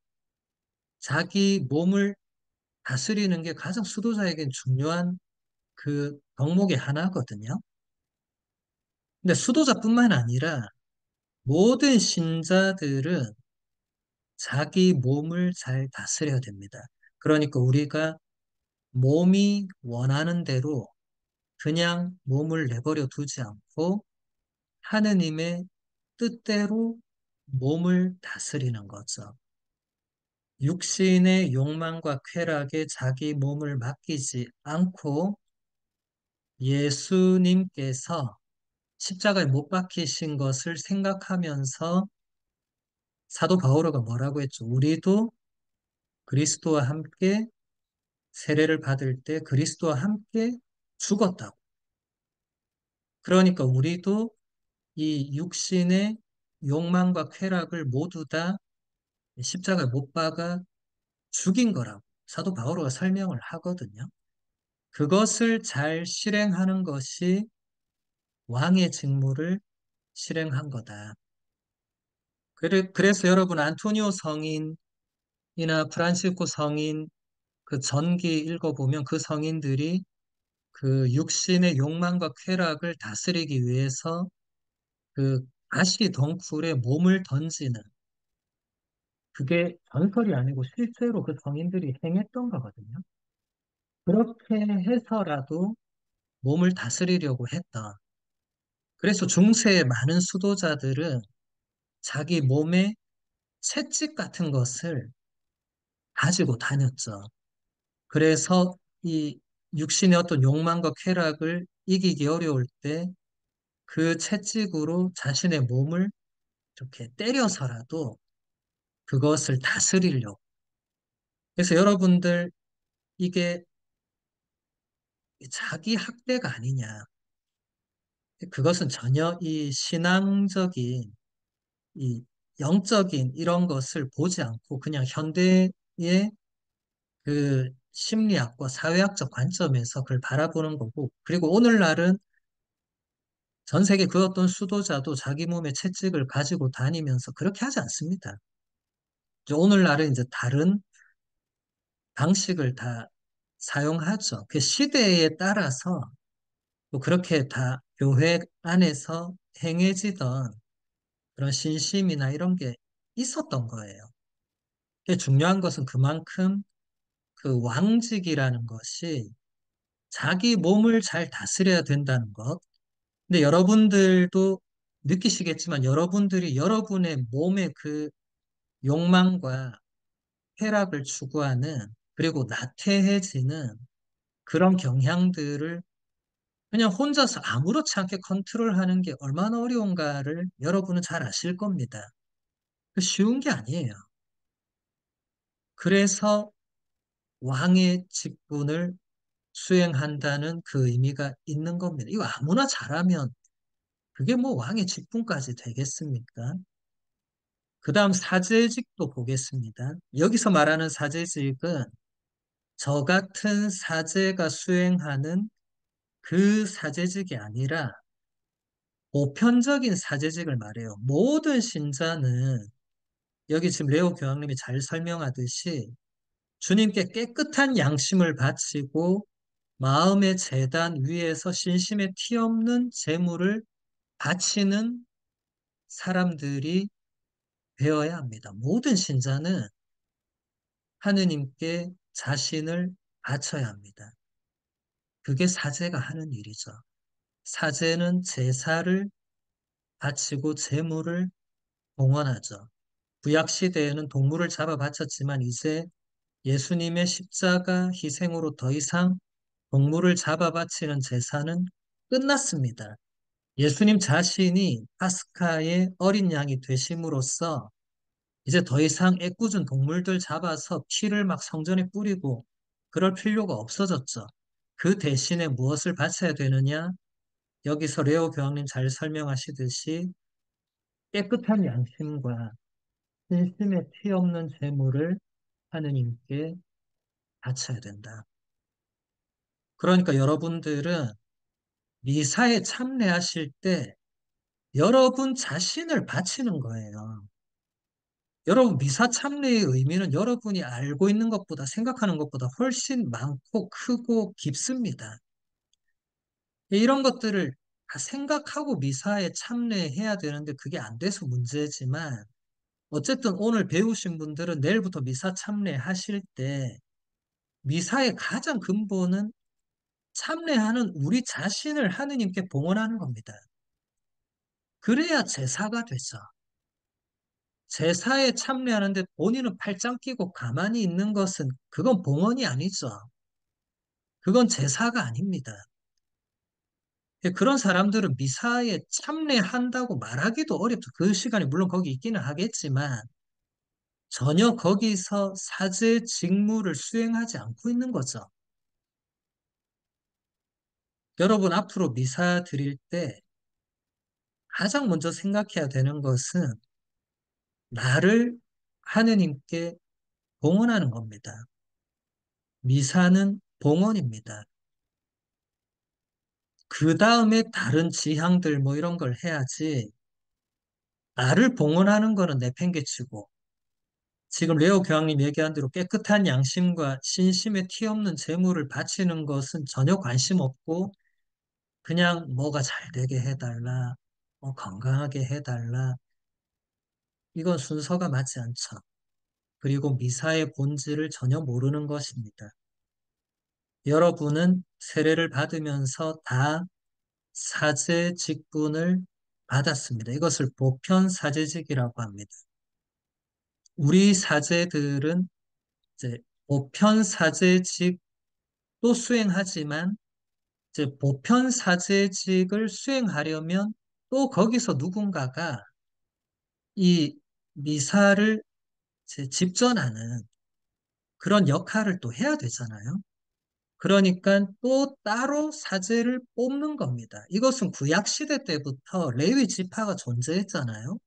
자기 몸을 다스리는 게 가장 수도자에겐 중요한 그 덕목의 하나거든요. 근데 수도자뿐만 아니라 모든 신자들은 자기 몸을 잘 다스려야 됩니다. 그러니까 우리가 몸이 원하는 대로 그냥 몸을 내버려 두지 않고 하느님의 뜻대로 몸을 다스리는 거죠. 육신의 욕망과 쾌락에 자기 몸을 맡기지 않고 예수님께서 십자가에 못 박히신 것을 생각하면서 사도 바오로가 뭐라고 했죠? 우리도 그리스도와 함께 세례를 받을 때 그리스도와 함께 죽었다고. 그러니까 우리도 이 육신의 욕망과 쾌락을 모두 다 십자가에 못 박아 죽인 거라고 사도 바오로가 설명을 하거든요. 그것을 잘 실행하는 것이 왕의 직무를 실행한 거다. 그래서 여러분 안토니오 성인이나 프란시스코 성인 그 전기 읽어보면 그 성인들이 그 육신의 욕망과 쾌락을 다스리기 위해서 그 가시 덩굴에 몸을 던지는 그게 전설이 아니고 실제로 그 성인들이 행했던 거거든요. 그렇게 해서라도 몸을 다스리려고 했다. 그래서 중세의 많은 수도자들은 자기 몸에 채찍 같은 것을 가지고 다녔죠. 그래서 이 육신의 어떤 욕망과 쾌락을 이기기 어려울 때 그 채찍으로 자신의 몸을 이렇게 때려서라도 그것을 다스리려고. 그래서 여러분들 이게 자기 학대가 아니냐. 그것은 전혀 이 신앙적인, 이 영적인 이런 것을 보지 않고 그냥 현대의 그 심리학과 사회학적 관점에서 그걸 바라보는 거고, 그리고 오늘날은 전 세계 그 어떤 수도자도 자기 몸에 채찍을 가지고 다니면서 그렇게 하지 않습니다. 이제 오늘날은 이제 다른 방식을 다 사용하죠. 그 시대에 따라서 또 그렇게 다 교회 안에서 행해지던 그런 신심이나 이런 게 있었던 거예요. 그게 중요한 것은 그만큼 그 왕직이라는 것이 자기 몸을 잘 다스려야 된다는 것. 근데 여러분들도 느끼시겠지만 여러분들이 여러분의 몸의 그 욕망과 쾌락을 추구하는 그리고 나태해지는 그런 경향들을 그냥 혼자서 아무렇지 않게 컨트롤하는 게 얼마나 어려운가를 여러분은 잘 아실 겁니다. 쉬운 게 아니에요. 그래서 왕의 직분을 수행한다는 그 의미가 있는 겁니다. 이거 아무나 잘하면 그게 뭐 왕의 직분까지 되겠습니까? 그 다음 사제직도 보겠습니다. 여기서 말하는 사제직은 저 같은 사제가 수행하는 그 사제직이 아니라 보편적인 사제직을 말해요. 모든 신자는 여기 지금 레오 교황님이 잘 설명하듯이 주님께 깨끗한 양심을 바치고 마음의 제단 위에서 신심에 티없는 제물을 바치는 사람들이 되어야 합니다. 모든 신자는 하느님께 자신을 바쳐야 합니다. 그게 사제가 하는 일이죠. 사제는 제사를 바치고 제물을 봉헌하죠. 구약 시대에는 동물을 잡아 바쳤지만 이제 예수님의 십자가 희생으로 더 이상 동물을 잡아 바치는 제사는 끝났습니다. 예수님 자신이 파스카의 어린 양이 되심으로써 이제 더 이상 애꿎은 동물들 잡아서 피를 막 성전에 뿌리고 그럴 필요가 없어졌죠. 그 대신에 무엇을 바쳐야 되느냐? 여기서 레오 교황님 잘 설명하시듯이 깨끗한 양심과 진심에 티 없는 재물을 하느님께 바쳐야 된다. 그러니까 여러분들은 미사에 참여하실 때 여러분 자신을 바치는 거예요. 여러분 미사 참여의 의미는 여러분이 알고 있는 것보다 생각하는 것보다 훨씬 많고 크고 깊습니다. 이런 것들을 다 생각하고 미사에 참여해야 되는데 그게 안 돼서 문제지만 어쨌든 오늘 배우신 분들은 내일부터 미사 참여하실 때 미사의 가장 근본은 참여하는 우리 자신을 하느님께 봉헌하는 겁니다. 그래야 제사가 되죠. 제사에 참여하는데 본인은 팔짱 끼고 가만히 있는 것은 그건 봉헌이 아니죠. 그건 제사가 아닙니다. 그런 사람들은 미사에 참여한다고 말하기도 어렵죠. 그 시간이 물론 거기 있기는 하겠지만 전혀 거기서 사제 직무를 수행하지 않고 있는 거죠. 여러분 앞으로 미사 드릴 때 가장 먼저 생각해야 되는 것은 나를 하느님께 봉헌하는 겁니다. 미사는 봉헌입니다. 그 다음에 다른 지향들 뭐 이런 걸 해야지 나를 봉헌하는 거는 내팽개치고 지금 레오 교황님 얘기한 대로 깨끗한 양심과 신심에 티 없는 재물을 바치는 것은 전혀 관심 없고 그냥 뭐가 잘 되게 해달라, 뭐 건강하게 해달라 이건 순서가 맞지 않죠. 그리고 미사의 본질을 전혀 모르는 것입니다. 여러분은 세례를 받으면서 다 사제 직분을 받았습니다. 이것을 보편 사제직이라고 합니다. 우리 사제들은 이제 보편 사제직도 수행하지만 이제 보편 사제직을 수행하려면 또 거기서 누군가가 이 미사를 이제 집전하는 그런 역할을 또 해야 되잖아요. 그러니까 또 따로 사제를 뽑는 겁니다. 이것은 구약 시대 때부터 레위 지파가 존재했잖아요.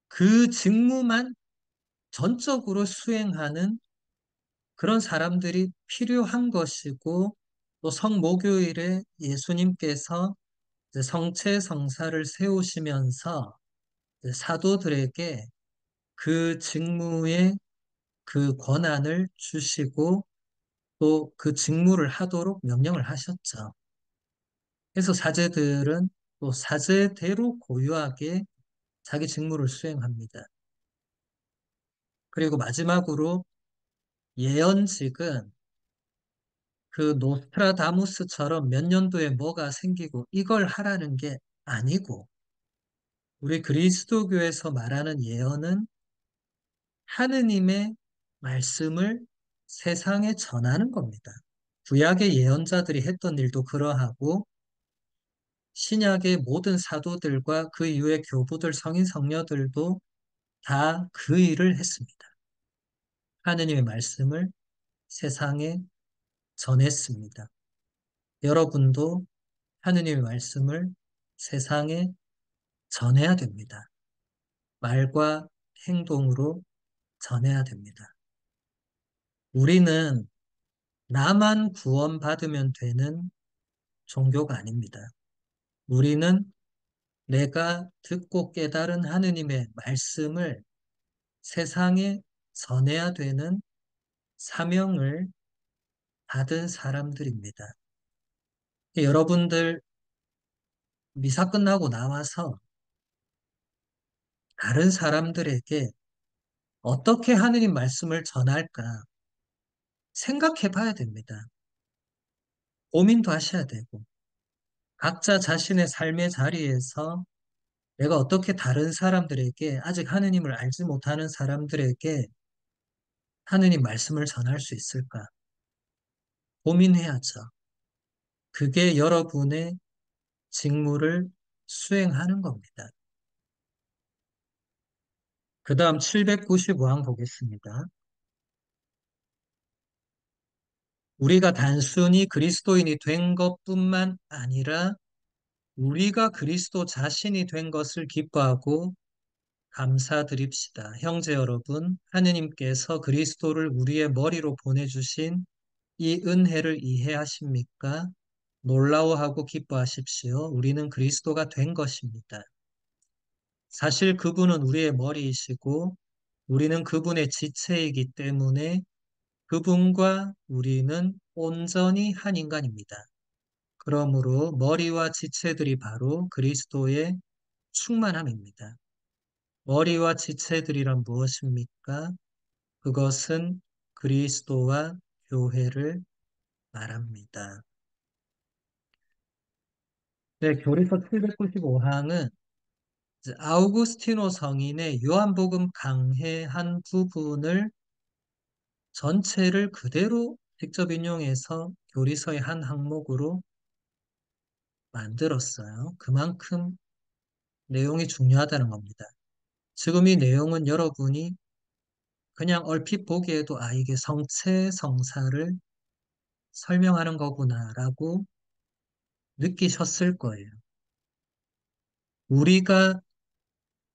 그 직무만 전적으로 수행하는 그런 사람들이 필요한 것이고 또 성목요일에 예수님께서 이제 성체성사를 세우시면서 이제 사도들에게 그 직무의 그 권한을 주시고 또 그 직무를 하도록 명령을 하셨죠. 그래서 사제들은 또 사제대로 고유하게 자기 직무를 수행합니다. 그리고 마지막으로 예언직은 그 노스트라다무스처럼 몇 년도에 뭐가 생기고 이걸 하라는 게 아니고 우리 그리스도교에서 말하는 예언은 하느님의 말씀을 세상에 전하는 겁니다. 구약의 예언자들이 했던 일도 그러하고 신약의 모든 사도들과 그 이후의 교부들, 성인, 성녀들도 다 그 일을 했습니다. 하느님의 말씀을 세상에 전했습니다. 여러분도 하느님의 말씀을 세상에 전해야 됩니다. 말과 행동으로 전해야 됩니다. 우리는 나만 구원받으면 되는 종교가 아닙니다. 우리는 내가 듣고 깨달은 하느님의 말씀을 세상에 전해야 되는 사명을 받은 사람들입니다. 여러분들 미사 끝나고 나와서 다른 사람들에게 어떻게 하느님 말씀을 전할까 생각해 봐야 됩니다. 고민도 하셔야 되고, 각자 자신의 삶의 자리에서 내가 어떻게 다른 사람들에게, 아직 하느님을 알지 못하는 사람들에게 하느님 말씀을 전할 수 있을까 고민해야죠. 그게 여러분의 직무를 수행하는 겁니다. 그 다음 795항 보겠습니다. 우리가 단순히 그리스도인이 된 것뿐만 아니라 우리가 그리스도 자신이 된 것을 기뻐하고 감사드립시다. 형제 여러분, 하느님께서 그리스도를 우리의 머리로 보내주신 이 은혜를 이해하십니까? 놀라워하고 기뻐하십시오. 우리는 그리스도가 된 것입니다. 사실 그분은 우리의 머리이시고 우리는 그분의 지체이기 때문에 그분과 우리는 온전히 한 인간입니다. 그러므로 머리와 지체들이 바로 그리스도의 충만함입니다. 머리와 지체들이란 무엇입니까? 그것은 그리스도와 교회를 말합니다. 네, 교리서 795항은 아우구스티노 성인의 요한복음 강해한 부분을 전체를 그대로 직접 인용해서 교리서의 한 항목으로 만들었어요. 그만큼 내용이 중요하다는 겁니다. 지금 이 내용은 여러분이 그냥 얼핏 보기에도 이게 성체, 성사를 설명하는 거구나라고 느끼셨을 거예요. 우리가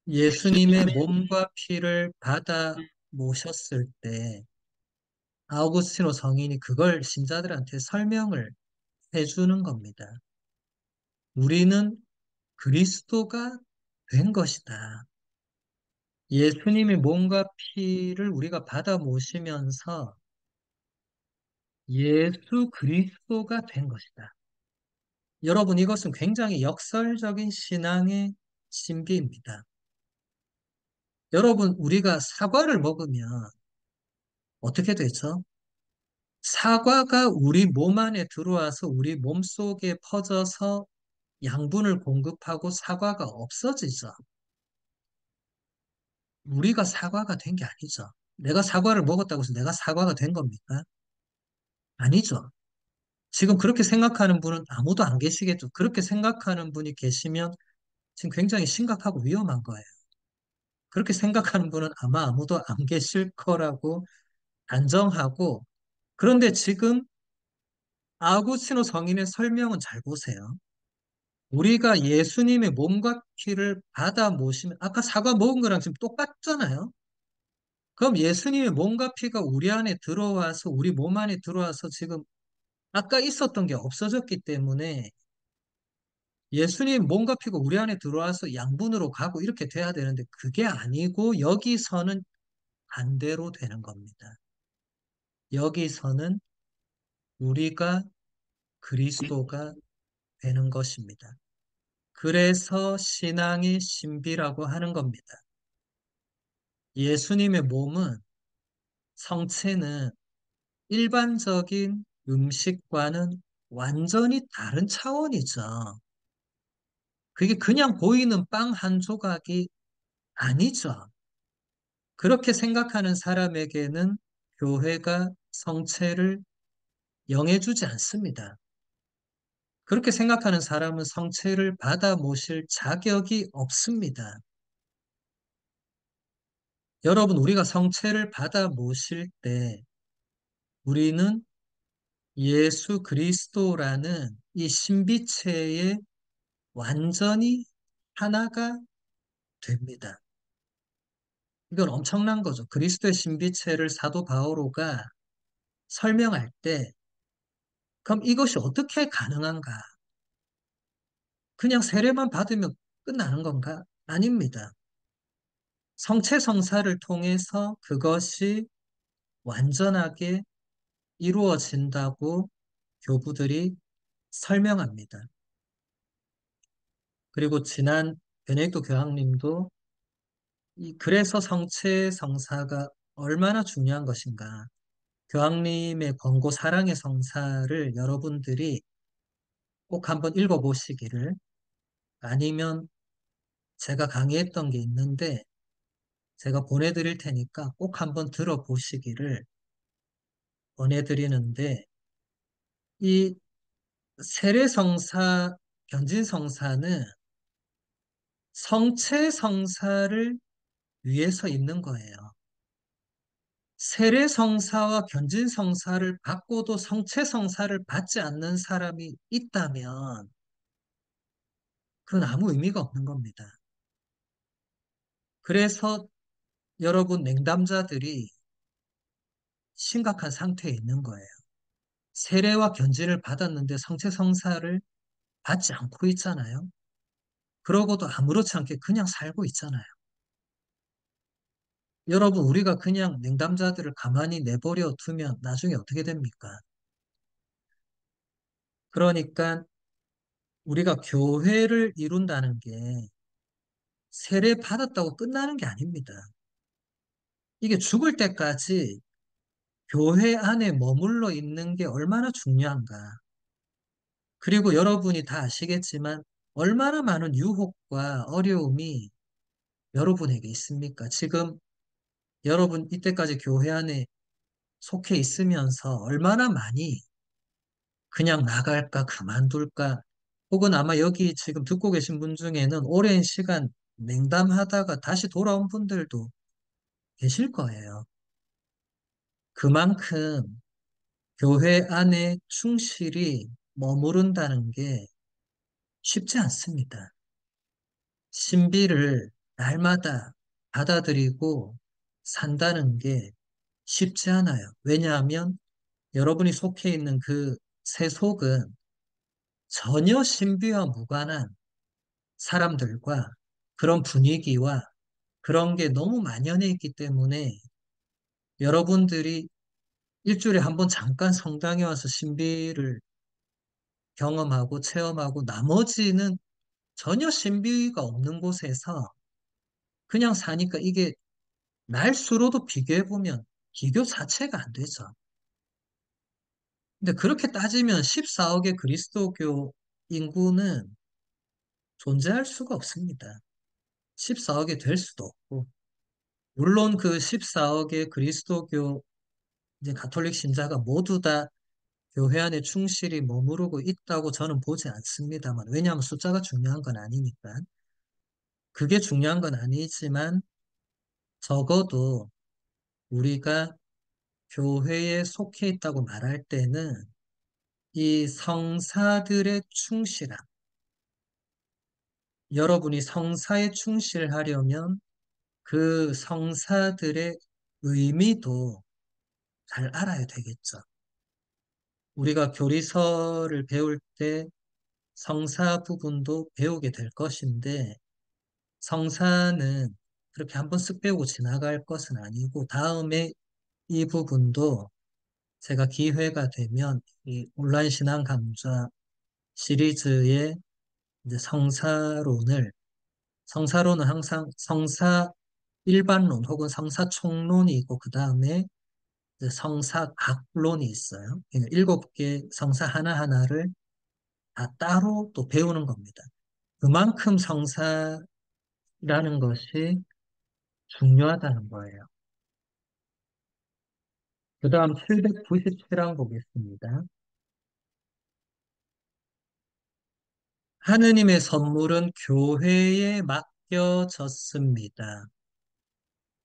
예수님의 몸과 피를 받아 모셨을 때 아우구스티노 성인이 그걸 신자들한테 설명을 해주는 겁니다. 우리는 그리스도가 된 것이다. 예수님의 몸과 피를 우리가 받아 모시면서 예수 그리스도가 된 것이다. 여러분, 이것은 굉장히 역설적인 신앙의 신비입니다. 여러분, 우리가 사과를 먹으면 어떻게 되죠? 사과가 우리 몸 안에 들어와서 우리 몸 속에 퍼져서 양분을 공급하고 사과가 없어지죠. 우리가 사과가 된 게 아니죠. 내가 사과를 먹었다고 해서 내가 사과가 된 겁니까? 아니죠. 지금 그렇게 생각하는 분은 아무도 안 계시겠죠. 그렇게 생각하는 분이 계시면 지금 굉장히 심각하고 위험한 거예요. 그렇게 생각하는 분은 아마 아무도 안 계실 거라고 단정하고, 그런데 지금 아구스티노 성인의 설명은 잘 보세요. 우리가 예수님의 몸과 피를 받아 모시면, 아까 사과 먹은 거랑 지금 똑같잖아요. 그럼 예수님의 몸과 피가 우리 안에 들어와서, 우리 몸 안에 들어와서 지금 아까 있었던 게 없어졌기 때문에 예수님 몸과 피가 우리 안에 들어와서 양분으로 가고 이렇게 돼야 되는데 그게 아니고 여기서는 반대로 되는 겁니다. 여기서는 우리가 그리스도가 되는 것입니다. 그래서 신앙의 신비라고 하는 겁니다. 예수님의 몸은, 성체는 일반적인 음식과는 완전히 다른 차원이죠. 그게 그냥 보이는 빵 한 조각이 아니죠. 그렇게 생각하는 사람에게는 교회가 성체를 영해주지 않습니다. 그렇게 생각하는 사람은 성체를 받아 모실 자격이 없습니다. 여러분, 우리가 성체를 받아 모실 때 우리는 예수 그리스도라는 이 신비체에 완전히 하나가 됩니다. 이건 엄청난 거죠. 그리스도의 신비체를 사도 바오로가 설명할 때, 그럼 이것이 어떻게 가능한가? 그냥 세례만 받으면 끝나는 건가? 아닙니다. 성체 성사를 통해서 그것이 완전하게 이루어진다고 교부들이 설명합니다. 그리고 지난 베네딕토 교황님도 그래서 성체 성사가 얼마나 중요한 것인가. 교황님의 권고 사랑의 성사를 여러분들이 꼭 한번 읽어보시기를, 아니면 제가 강의했던 게 있는데 제가 보내드릴 테니까 꼭 한번 들어보시기를 권해드리는데, 이 세례성사, 변진성사는 성체성사를 위해서 있는 거예요. 세례성사와 변진성사를 받고도 성체성사를 받지 않는 사람이 있다면 그건 아무 의미가 없는 겁니다. 그래서 여러분 냉담자들이 심각한 상태에 있는 거예요. 세례와 견진을 받았는데 성체성사를 받지 않고 있잖아요. 그러고도 아무렇지 않게 그냥 살고 있잖아요. 여러분, 우리가 그냥 냉담자들을 가만히 내버려 두면 나중에 어떻게 됩니까? 그러니까 우리가 교회를 이룬다는 게 세례 받았다고 끝나는 게 아닙니다. 이게 죽을 때까지 교회 안에 머물러 있는 게 얼마나 중요한가. 그리고 여러분이 다 아시겠지만 얼마나 많은 유혹과 어려움이 여러분에게 있습니까? 지금 여러분 이때까지 교회 안에 속해 있으면서 얼마나 많이 그냥 나갈까, 그만둘까, 혹은 아마 여기 지금 듣고 계신 분 중에는 오랜 시간 냉담하다가 다시 돌아온 분들도 계실 거예요. 그만큼 교회 안에 충실히 머무른다는 게 쉽지 않습니다. 신비를 날마다 받아들이고 산다는 게 쉽지 않아요. 왜냐하면 여러분이 속해 있는 그 세속은 전혀 신비와 무관한 사람들과 그런 분위기와 그런 게 너무 만연해 있기 때문에 여러분들이 일주일에 한 번 잠깐 성당에 와서 신비를 경험하고 체험하고 나머지는 전혀 신비가 없는 곳에서 그냥 사니까 이게 날수로도 비교해보면 비교 자체가 안 되죠. 근데 그렇게 따지면 14억의 그리스도교 인구는 존재할 수가 없습니다. 14억이 될 수도 없고, 물론 그 14억의 그리스도교 이제 가톨릭 신자가 모두 다 교회 안에 충실히 머무르고 있다고 저는 보지 않습니다만, 왜냐하면 숫자가 중요한 건 아니니까. 그게 중요한 건 아니지만 적어도 우리가 교회에 속해 있다고 말할 때는 이 성사들의 충실함, 여러분이 성사에 충실하려면 그 성사들의 의미도 잘 알아야 되겠죠. 우리가 교리서를 배울 때 성사 부분도 배우게 될 것인데, 성사는 그렇게 한번 쓱 배우고 지나갈 것은 아니고, 다음에 이 부분도 제가 기회가 되면 이 온라인 신앙 강좌 시리즈의 이제 성사론은 항상 성사 일반론 혹은 성사 총론이 있고, 그 다음에 성사각론이 있어요. 그러니까 7개 성사 하나하나를 다 따로 또 배우는 겁니다. 그만큼 성사라는 것이 중요하다는 거예요. 그 다음 797랑 보겠습니다. 하느님의 선물은 교회에 맡겨졌습니다.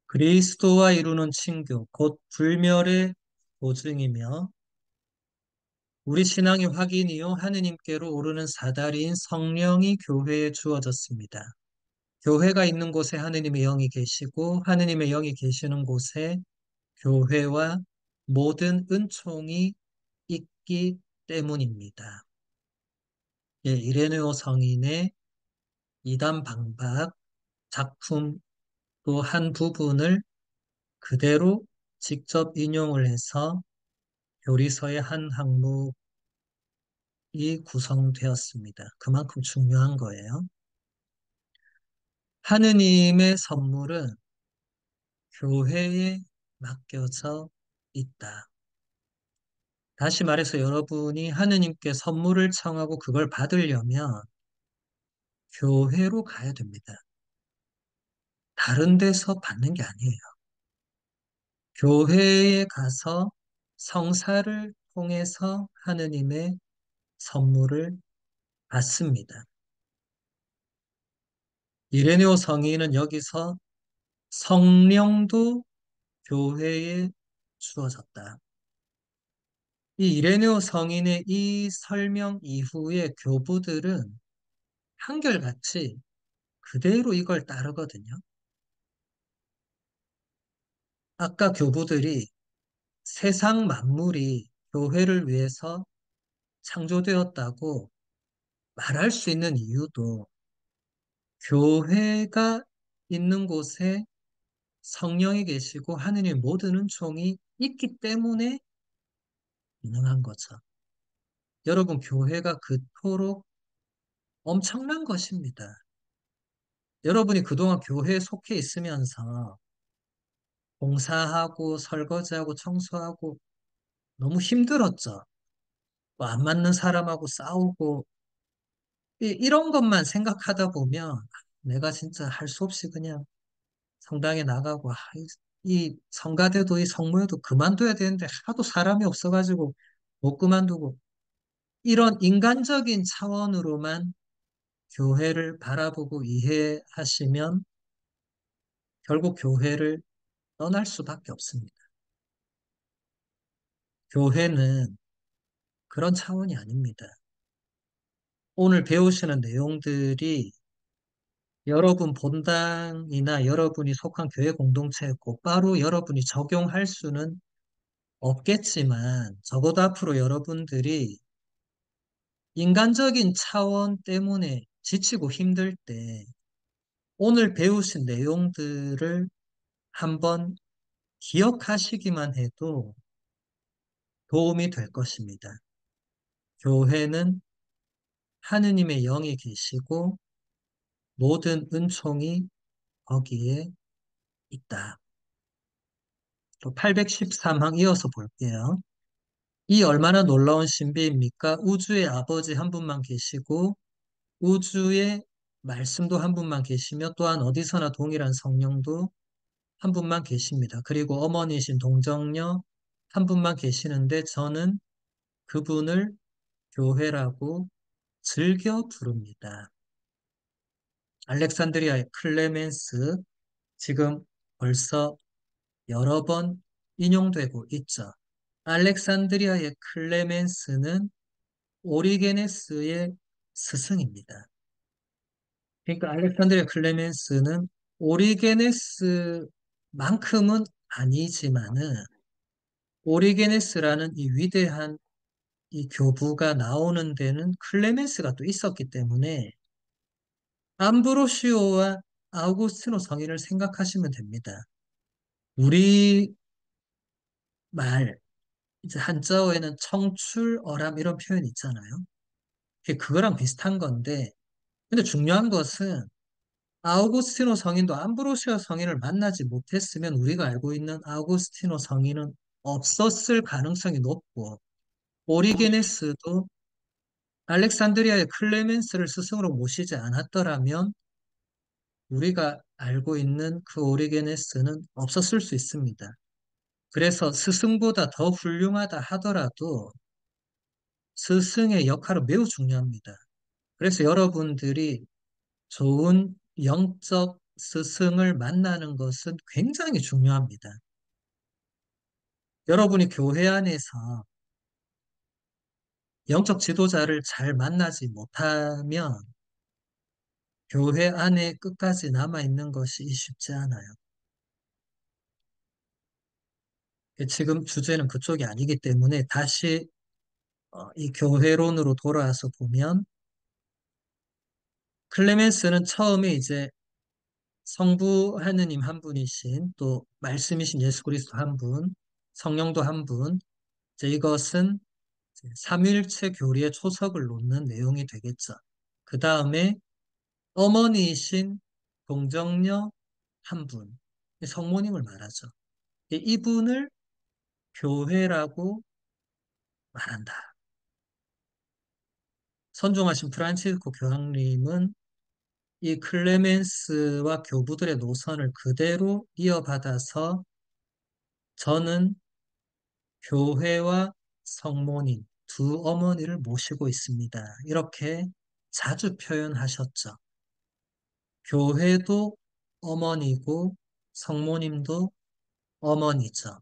그리스도와 이루는 친교, 곧 불멸의 보증이며 우리 신앙의 확인이요 하느님께로 오르는 사다리인 성령이 교회에 주어졌습니다. 교회가 있는 곳에 하느님의 영이 계시고 하느님의 영이 계시는 곳에 교회와 모든 은총이 있기 때문입니다. 예, 이레네오 성인의 이단 방박 작품 또 한 부분을 그대로 직접 인용을 해서 교리서의 한 항목이 구성되었습니다. 그만큼 중요한 거예요. 하느님의 선물은 교회에 맡겨져 있다. 다시 말해서 여러분이 하느님께 선물을 청하고 그걸 받으려면 교회로 가야 됩니다. 다른 데서 받는 게 아니에요. 교회에 가서 성사를 통해서 하느님의 선물을 받습니다. 이레네오 성인은 여기서 성령도 교회에 주어졌다. 이 이레네오 성인의 이 설명 이후에 교부들은 한결같이 그대로 이걸 따르거든요. 아까 교부들이 세상 만물이 교회를 위해서 창조되었다고 말할 수 있는 이유도 교회가 있는 곳에 성령이 계시고 하느님의 모든 은총이 있기 때문에 가능한 거죠. 여러분, 교회가 그토록 엄청난 것입니다. 여러분이 그동안 교회에 속해 있으면서 봉사하고 설거지하고 청소하고 너무 힘들었죠. 뭐 안 맞는 사람하고 싸우고 이런 것만 생각하다 보면 내가 진짜 할 수 없이 그냥 성당에 나가고 이 성가대도 이 성모여도 그만둬야 되는데 하도 사람이 없어가지고 못 그만두고 이런 인간적인 차원으로만 교회를 바라보고 이해하시면 결국 교회를 떠날 수밖에 없습니다. 교회는 그런 차원이 아닙니다. 오늘 배우시는 내용들이 여러분 본당이나 여러분이 속한 교회 공동체에 곧바로 여러분이 적용할 수는 없겠지만 적어도 앞으로 여러분들이 인간적인 차원 때문에 지치고 힘들 때 오늘 배우신 내용들을 한번 기억하시기만 해도 도움이 될 것입니다. 교회는 하느님의 영이 계시고 모든 은총이 거기에 있다. 또 813항 이어서 볼게요. 이 얼마나 놀라운 신비입니까? 우주의 아버지 한 분만 계시고 우주의 말씀도 한 분만 계시며 또한 어디서나 동일한 성령도 한 분만 계십니다. 그리고 어머니신 동정녀 한 분만 계시는데 저는 그분을 교회라고 즐겨 부릅니다. 알렉산드리아의 클레멘스 지금 벌써 여러 번 인용되고 있죠. 알렉산드리아의 클레멘스는 오리게네스의 스승입니다. 그러니까 알렉산드리아 클레멘스는 오리게네스만큼은 아니지만은 오리게네스라는 이 위대한 이 교부가 나오는 데는 클레멘스가 또 있었기 때문에 암브로시오와 아우구스티노 성인을 생각하시면 됩니다. 우리 말 이제 한자어에는 청출어람 이런 표현이 있잖아요. 그거랑 비슷한 건데 근데 중요한 것은 아우구스티노 성인도 암브로시오 성인을 만나지 못했으면 우리가 알고 있는 아우구스티노 성인은 없었을 가능성이 높고 오리게네스도 알렉산드리아의 클레멘스를 스승으로 모시지 않았더라면 우리가 알고 있는 그 오리게네스는 없었을 수 있습니다. 그래서 스승보다 더 훌륭하다 하더라도 스승의 역할은 매우 중요합니다. 그래서 여러분들이 좋은 영적 스승을 만나는 것은 굉장히 중요합니다. 여러분이 교회 안에서 영적 지도자를 잘 만나지 못하면 교회 안에 끝까지 남아있는 것이 쉽지 않아요. 지금 주제는 그쪽이 아니기 때문에 다시 이 교회론으로 돌아와서 보면 클레멘스는 처음에 이제 성부 하느님 한 분이신 또 말씀이신 예수 그리스도 한 분, 성령도 한 분. 이제 이것은 이제 삼위일체 교리의 초석을 놓는 내용이 되겠죠. 그 다음에 어머니이신 동정녀 한 분, 성모님을 말하죠. 이분을 교회라고 말한다. 선종하신 프란치스코 교황님은 이 클레멘스와 교부들의 노선을 그대로 이어받아서 저는 교회와 성모님 두 어머니를 모시고 있습니다. 이렇게 자주 표현하셨죠. 교회도 어머니고 성모님도 어머니죠.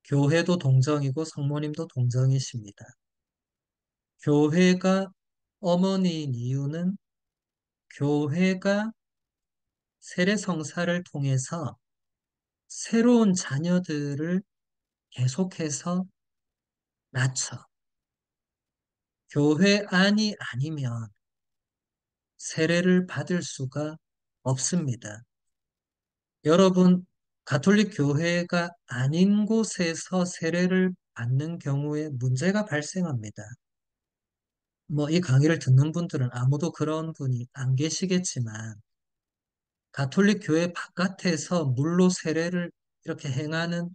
교회도 동정이고 성모님도 동정이십니다. 교회가 어머니인 이유는 교회가 세례성사를 통해서 새로운 자녀들을 계속해서 낳죠. 교회 안이 아니면 세례를 받을 수가 없습니다. 여러분, 가톨릭 교회가 아닌 곳에서 세례를 받는 경우에 문제가 발생합니다. 뭐, 이 강의를 듣는 분들은 아무도 그런 분이 안 계시겠지만, 가톨릭 교회 바깥에서 물로 세례를 이렇게 행하는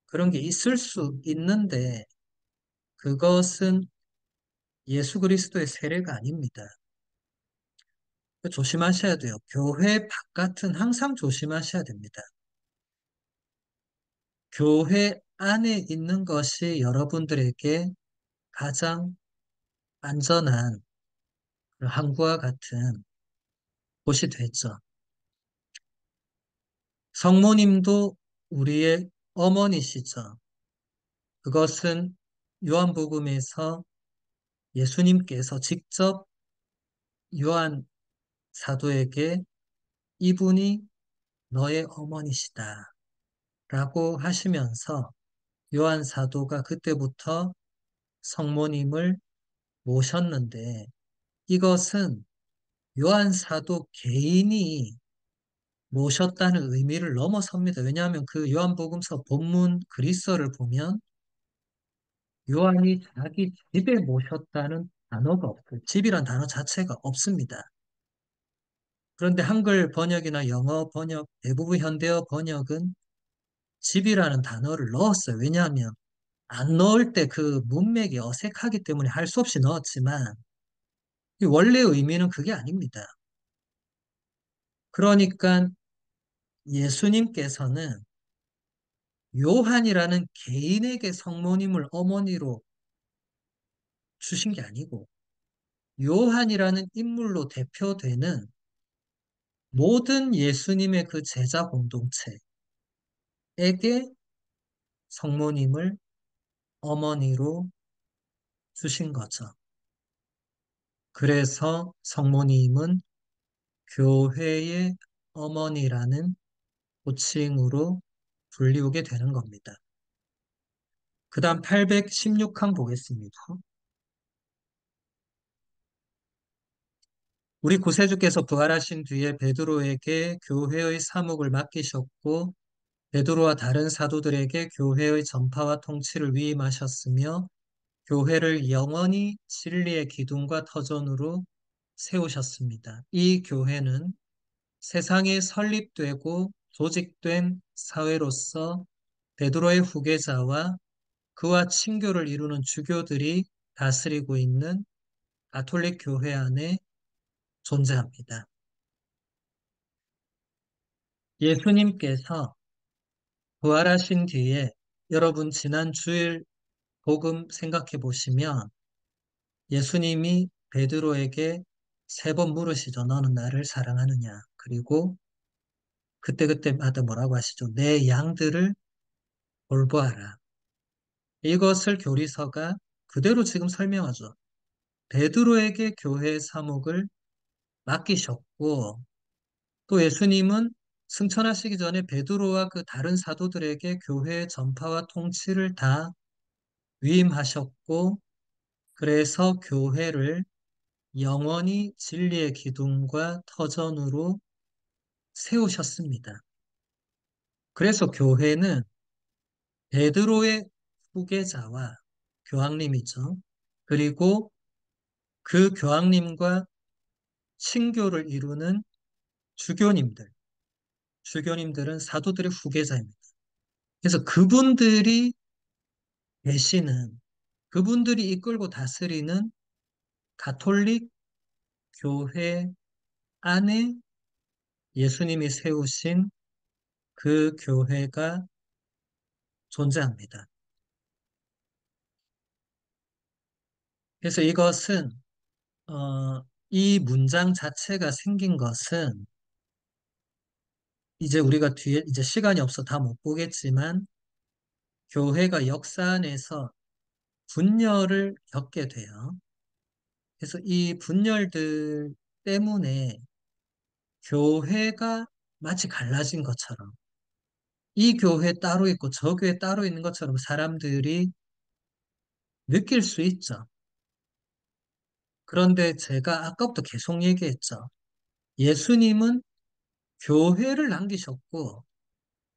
그런 게 있을 수 있는데, 그것은 예수 그리스도의 세례가 아닙니다. 조심하셔야 돼요. 교회 바깥은 항상 조심하셔야 됩니다. 교회 안에 있는 것이 여러분들에게 가장 안전한 그 항구와 같은 곳이 됐죠. 성모님도 우리의 어머니시죠. 그것은 요한복음에서 예수님께서 직접 요한 사도에게 이분이 너의 어머니시다 라고 하시면서 요한 사도가 그때부터 성모님을 모셨는데 이것은 요한 사도 개인이 모셨다는 의미를 넘어섭니다. 왜냐하면 그 요한복음서 본문 그리스어를 보면 요한이 자기 집에 모셨다는 단어가 없어요. 집이란 단어 자체가 없습니다. 그런데 한글 번역이나 영어 번역, 대부분 현대어 번역은 집이라는 단어를 넣었어요. 왜냐하면 안 넣을 때 그 문맥이 어색하기 때문에 할 수 없이 넣었지만 이 원래 의미는 그게 아닙니다. 그러니까 예수님께서는 요한이라는 개인에게 성모님을 어머니로 주신 게 아니고 요한이라는 인물로 대표되는 모든 예수님의 그 제자 공동체에게 성모님을 어머니로 주신 거죠. 그래서 성모님은 교회의 어머니라는 호칭으로 불리우게 되는 겁니다. 그 다음 816강 보겠습니다. 우리 구세주께서 부활하신 뒤에 베드로에게 교회의 사목을 맡기셨고 베드로와 다른 사도들에게 교회의 전파와 통치를 위임하셨으며 교회를 영원히 진리의 기둥과 터전으로 세우셨습니다. 이 교회는 세상에 설립되고 조직된 사회로서 베드로의 후계자와 그와 친교를 이루는 주교들이 다스리고 있는 가톨릭 교회 안에 존재합니다. 예수님께서 부활하신 뒤에 여러분 지난 주일 복음 생각해 보시면 예수님이 베드로에게 세 번 물으시죠. 너는 나를 사랑하느냐? 그리고 그때그때마다 뭐라고 하시죠? 내 양들을 돌보아라. 이것을 교리서가 그대로 지금 설명하죠. 베드로에게 교회의 사목을 맡기셨고 또 예수님은 승천하시기 전에 베드로와 그 다른 사도들에게 교회의 전파와 통치를 다 위임하셨고 그래서 교회를 영원히 진리의 기둥과 터전으로 세우셨습니다. 그래서 교회는 베드로의 후계자와 교황님이죠. 그리고 그 교황님과 친교를 이루는 주교님들, 주교님들은 사도들의 후계자입니다. 그래서 계시는, 그분들이 이끌고 다스리는 가톨릭 교회 안에 예수님이 세우신 그 교회가 존재합니다. 그래서 이 문장 자체가 생긴 것은 이제 우리가 뒤에 이제 시간이 없어 다 못 보겠지만 교회가 역사 안에서 분열을 겪게 돼요. 그래서 이 분열들 때문에 교회가 마치 갈라진 것처럼 이 교회 따로 있고 저 교회 따로 있는 것처럼 사람들이 느낄 수 있죠. 그런데 제가 아까부터 계속 얘기했죠. 예수님은 교회를 남기셨고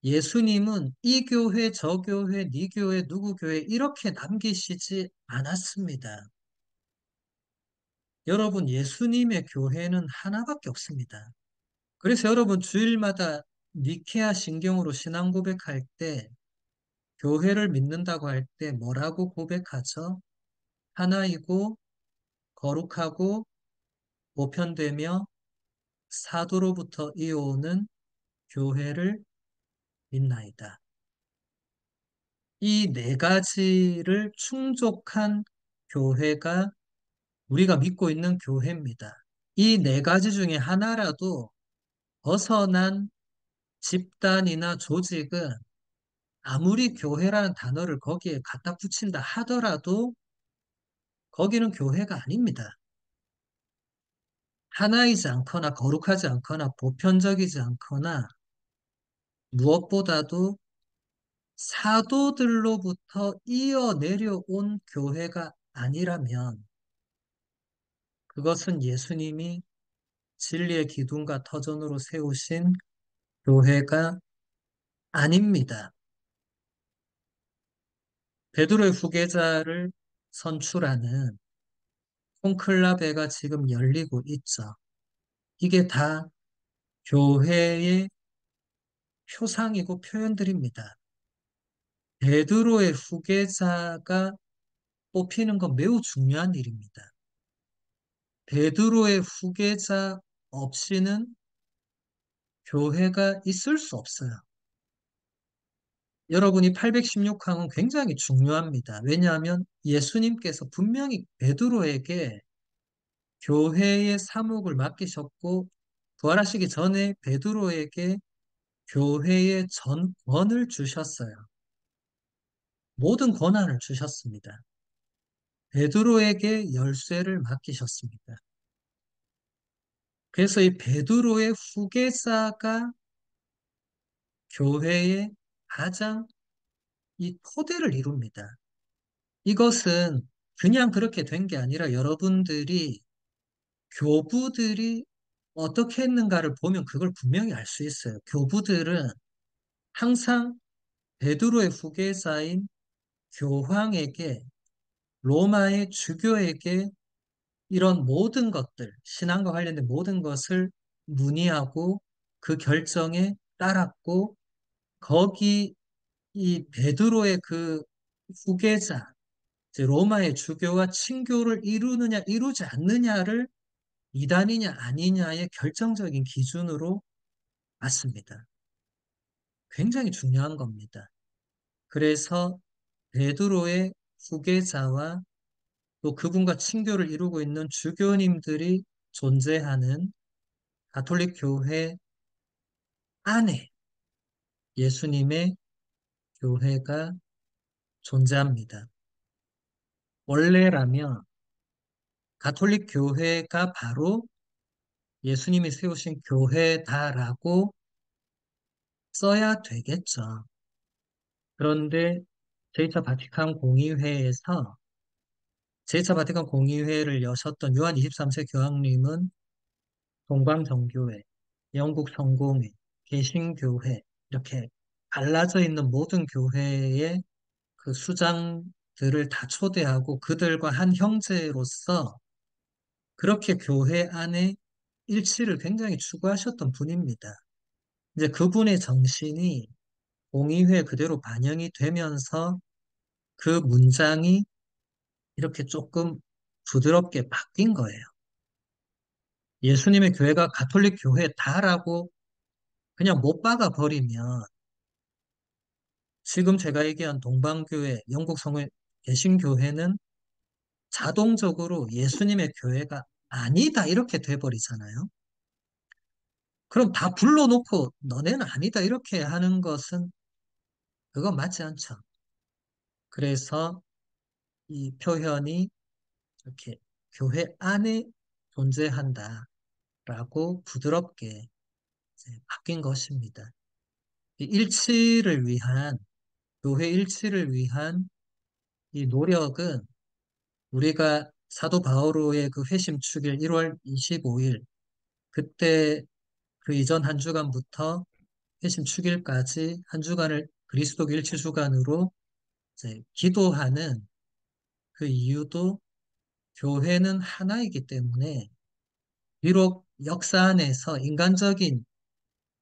예수님은 이 교회, 저 교회, 네 교회, 누구 교회 이렇게 남기시지 않았습니다. 여러분, 예수님의 교회는 하나밖에 없습니다. 그래서 여러분 주일마다 니케아 신경으로 신앙 고백할 때 교회를 믿는다고 할 때 뭐라고 고백하죠? 하나이고 거룩하고 보편되며 사도로부터 이어오는 교회를 믿나이다. 이 네 가지를 충족한 교회가 우리가 믿고 있는 교회입니다. 이 네 가지 중에 하나라도 벗어난 집단이나 조직은 아무리 교회라는 단어를 거기에 갖다 붙인다 하더라도 거기는 교회가 아닙니다. 하나이지 않거나 거룩하지 않거나 보편적이지 않거나 무엇보다도 사도들로부터 이어 내려온 교회가 아니라면 그것은 예수님이 진리의 기둥과 터전으로 세우신 교회가 아닙니다. 베드로의 후계자를 선출하는 콘클라베가 지금 열리고 있죠. 이게 다 교회의 표상이고 표현들입니다. 베드로의 후계자가 뽑히는 건 매우 중요한 일입니다. 베드로의 후계자 없이는 교회가 있을 수 없어요. 여러분이 816항은 굉장히 중요합니다. 왜냐하면 예수님께서 분명히 베드로에게 교회의 사목을 맡기셨고 부활하시기 전에 베드로에게 교회의 전권을 주셨어요. 모든 권한을 주셨습니다. 베드로에게 열쇠를 맡기셨습니다. 그래서 이 베드로의 후계자가 교회의 가장 이 토대를 이룹니다. 이것은 그냥 그렇게 된 게 아니라 여러분들이 교부들이 어떻게 했는가를 보면 그걸 분명히 알 수 있어요. 교부들은 항상 베드로의 후계자인 교황에게 로마의 주교에게 이런 모든 것들, 신앙과 관련된 모든 것을 문의하고 그 결정에 따랐고 거기 이 베드로의 그 후계자, 이제 로마의 주교와 친교를 이루느냐 이루지 않느냐를 이단이냐 아니냐의 결정적인 기준으로 봤습니다. 굉장히 중요한 겁니다. 그래서 베드로의 후계자와 또 그분과 친교를 이루고 있는 주교님들이 존재하는 가톨릭 교회 안에 예수님의 교회가 존재합니다. 원래라면 가톨릭 교회가 바로 예수님이 세우신 교회다라고 써야 되겠죠. 그런데 제2차 바티칸 공의회에서 제2차 바티칸 공의회를 여셨던 요한 23세 교황님은 동방정교회, 영국 성공회, 개신교회, 이렇게 갈라져 있는 모든 교회의 그 수장들을 다 초대하고 그들과 한 형제로서 그렇게 교회 안에 일치를 굉장히 추구하셨던 분입니다. 이제 그분의 정신이 공의회에 그대로 반영이 되면서 그 문장이 이렇게 조금 부드럽게 바뀐 거예요. 예수님의 교회가 가톨릭 교회다라고 그냥 못 박아 버리면 지금 제가 얘기한 동방교회, 영국 성회 개신교회는 자동적으로 예수님의 교회가 아니다 이렇게 돼버리잖아요. 그럼 다 불러놓고 너네는 아니다 이렇게 하는 것은 그건 맞지 않죠. 그래서 이 표현이 이렇게 교회 안에 존재한다라고 부드럽게 이제 바뀐 것입니다. 이 일치를 위한 교회 일치를 위한 이 노력은 우리가 사도 바오로의 그 회심 축일 1월 25일 그때 그 이전 한 주간부터 회심 축일까지 한 주간을 그리스도 일치 주간으로 이제 기도하는 그 이유도 교회는 하나이기 때문에 비록 역사 안에서 인간적인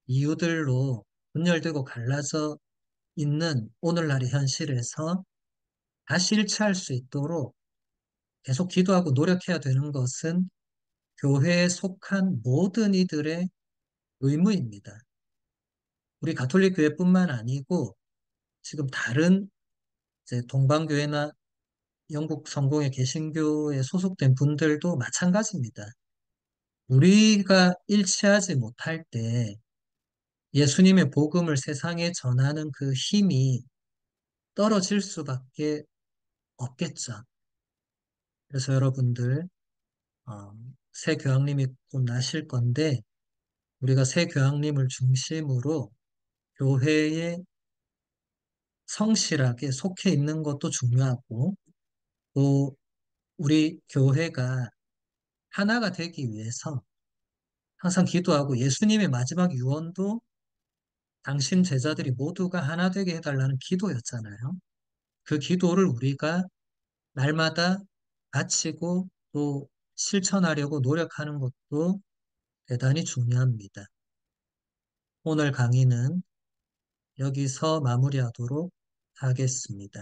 이유들로 분열되고 갈라져 있는 오늘날의 현실에서 다시 일치할 수 있도록 계속 기도하고 노력해야 되는 것은 교회에 속한 모든 이들의 의무입니다. 우리 가톨릭 교회뿐만 아니고 지금 다른 이제 동방교회나 영국 성공의 개신교에 소속된 분들도 마찬가지입니다. 우리가 일치하지 못할 때 예수님의 복음을 세상에 전하는 그 힘이 떨어질 수밖에 없겠죠. 그래서 여러분들 어, 새 교황님이 곧 나실 건데 우리가 새 교황님을 중심으로 교회에 성실하게 속해 있는 것도 중요하고 또 우리 교회가 하나가 되기 위해서 항상 기도하고 예수님의 마지막 유언도 당신 제자들이 모두가 하나 되게 해달라는 기도였잖아요. 그 기도를 우리가 날마다 바치고 또 실천하려고 노력하는 것도 대단히 중요합니다. 오늘 강의는 여기서 마무리하도록 하겠습니다.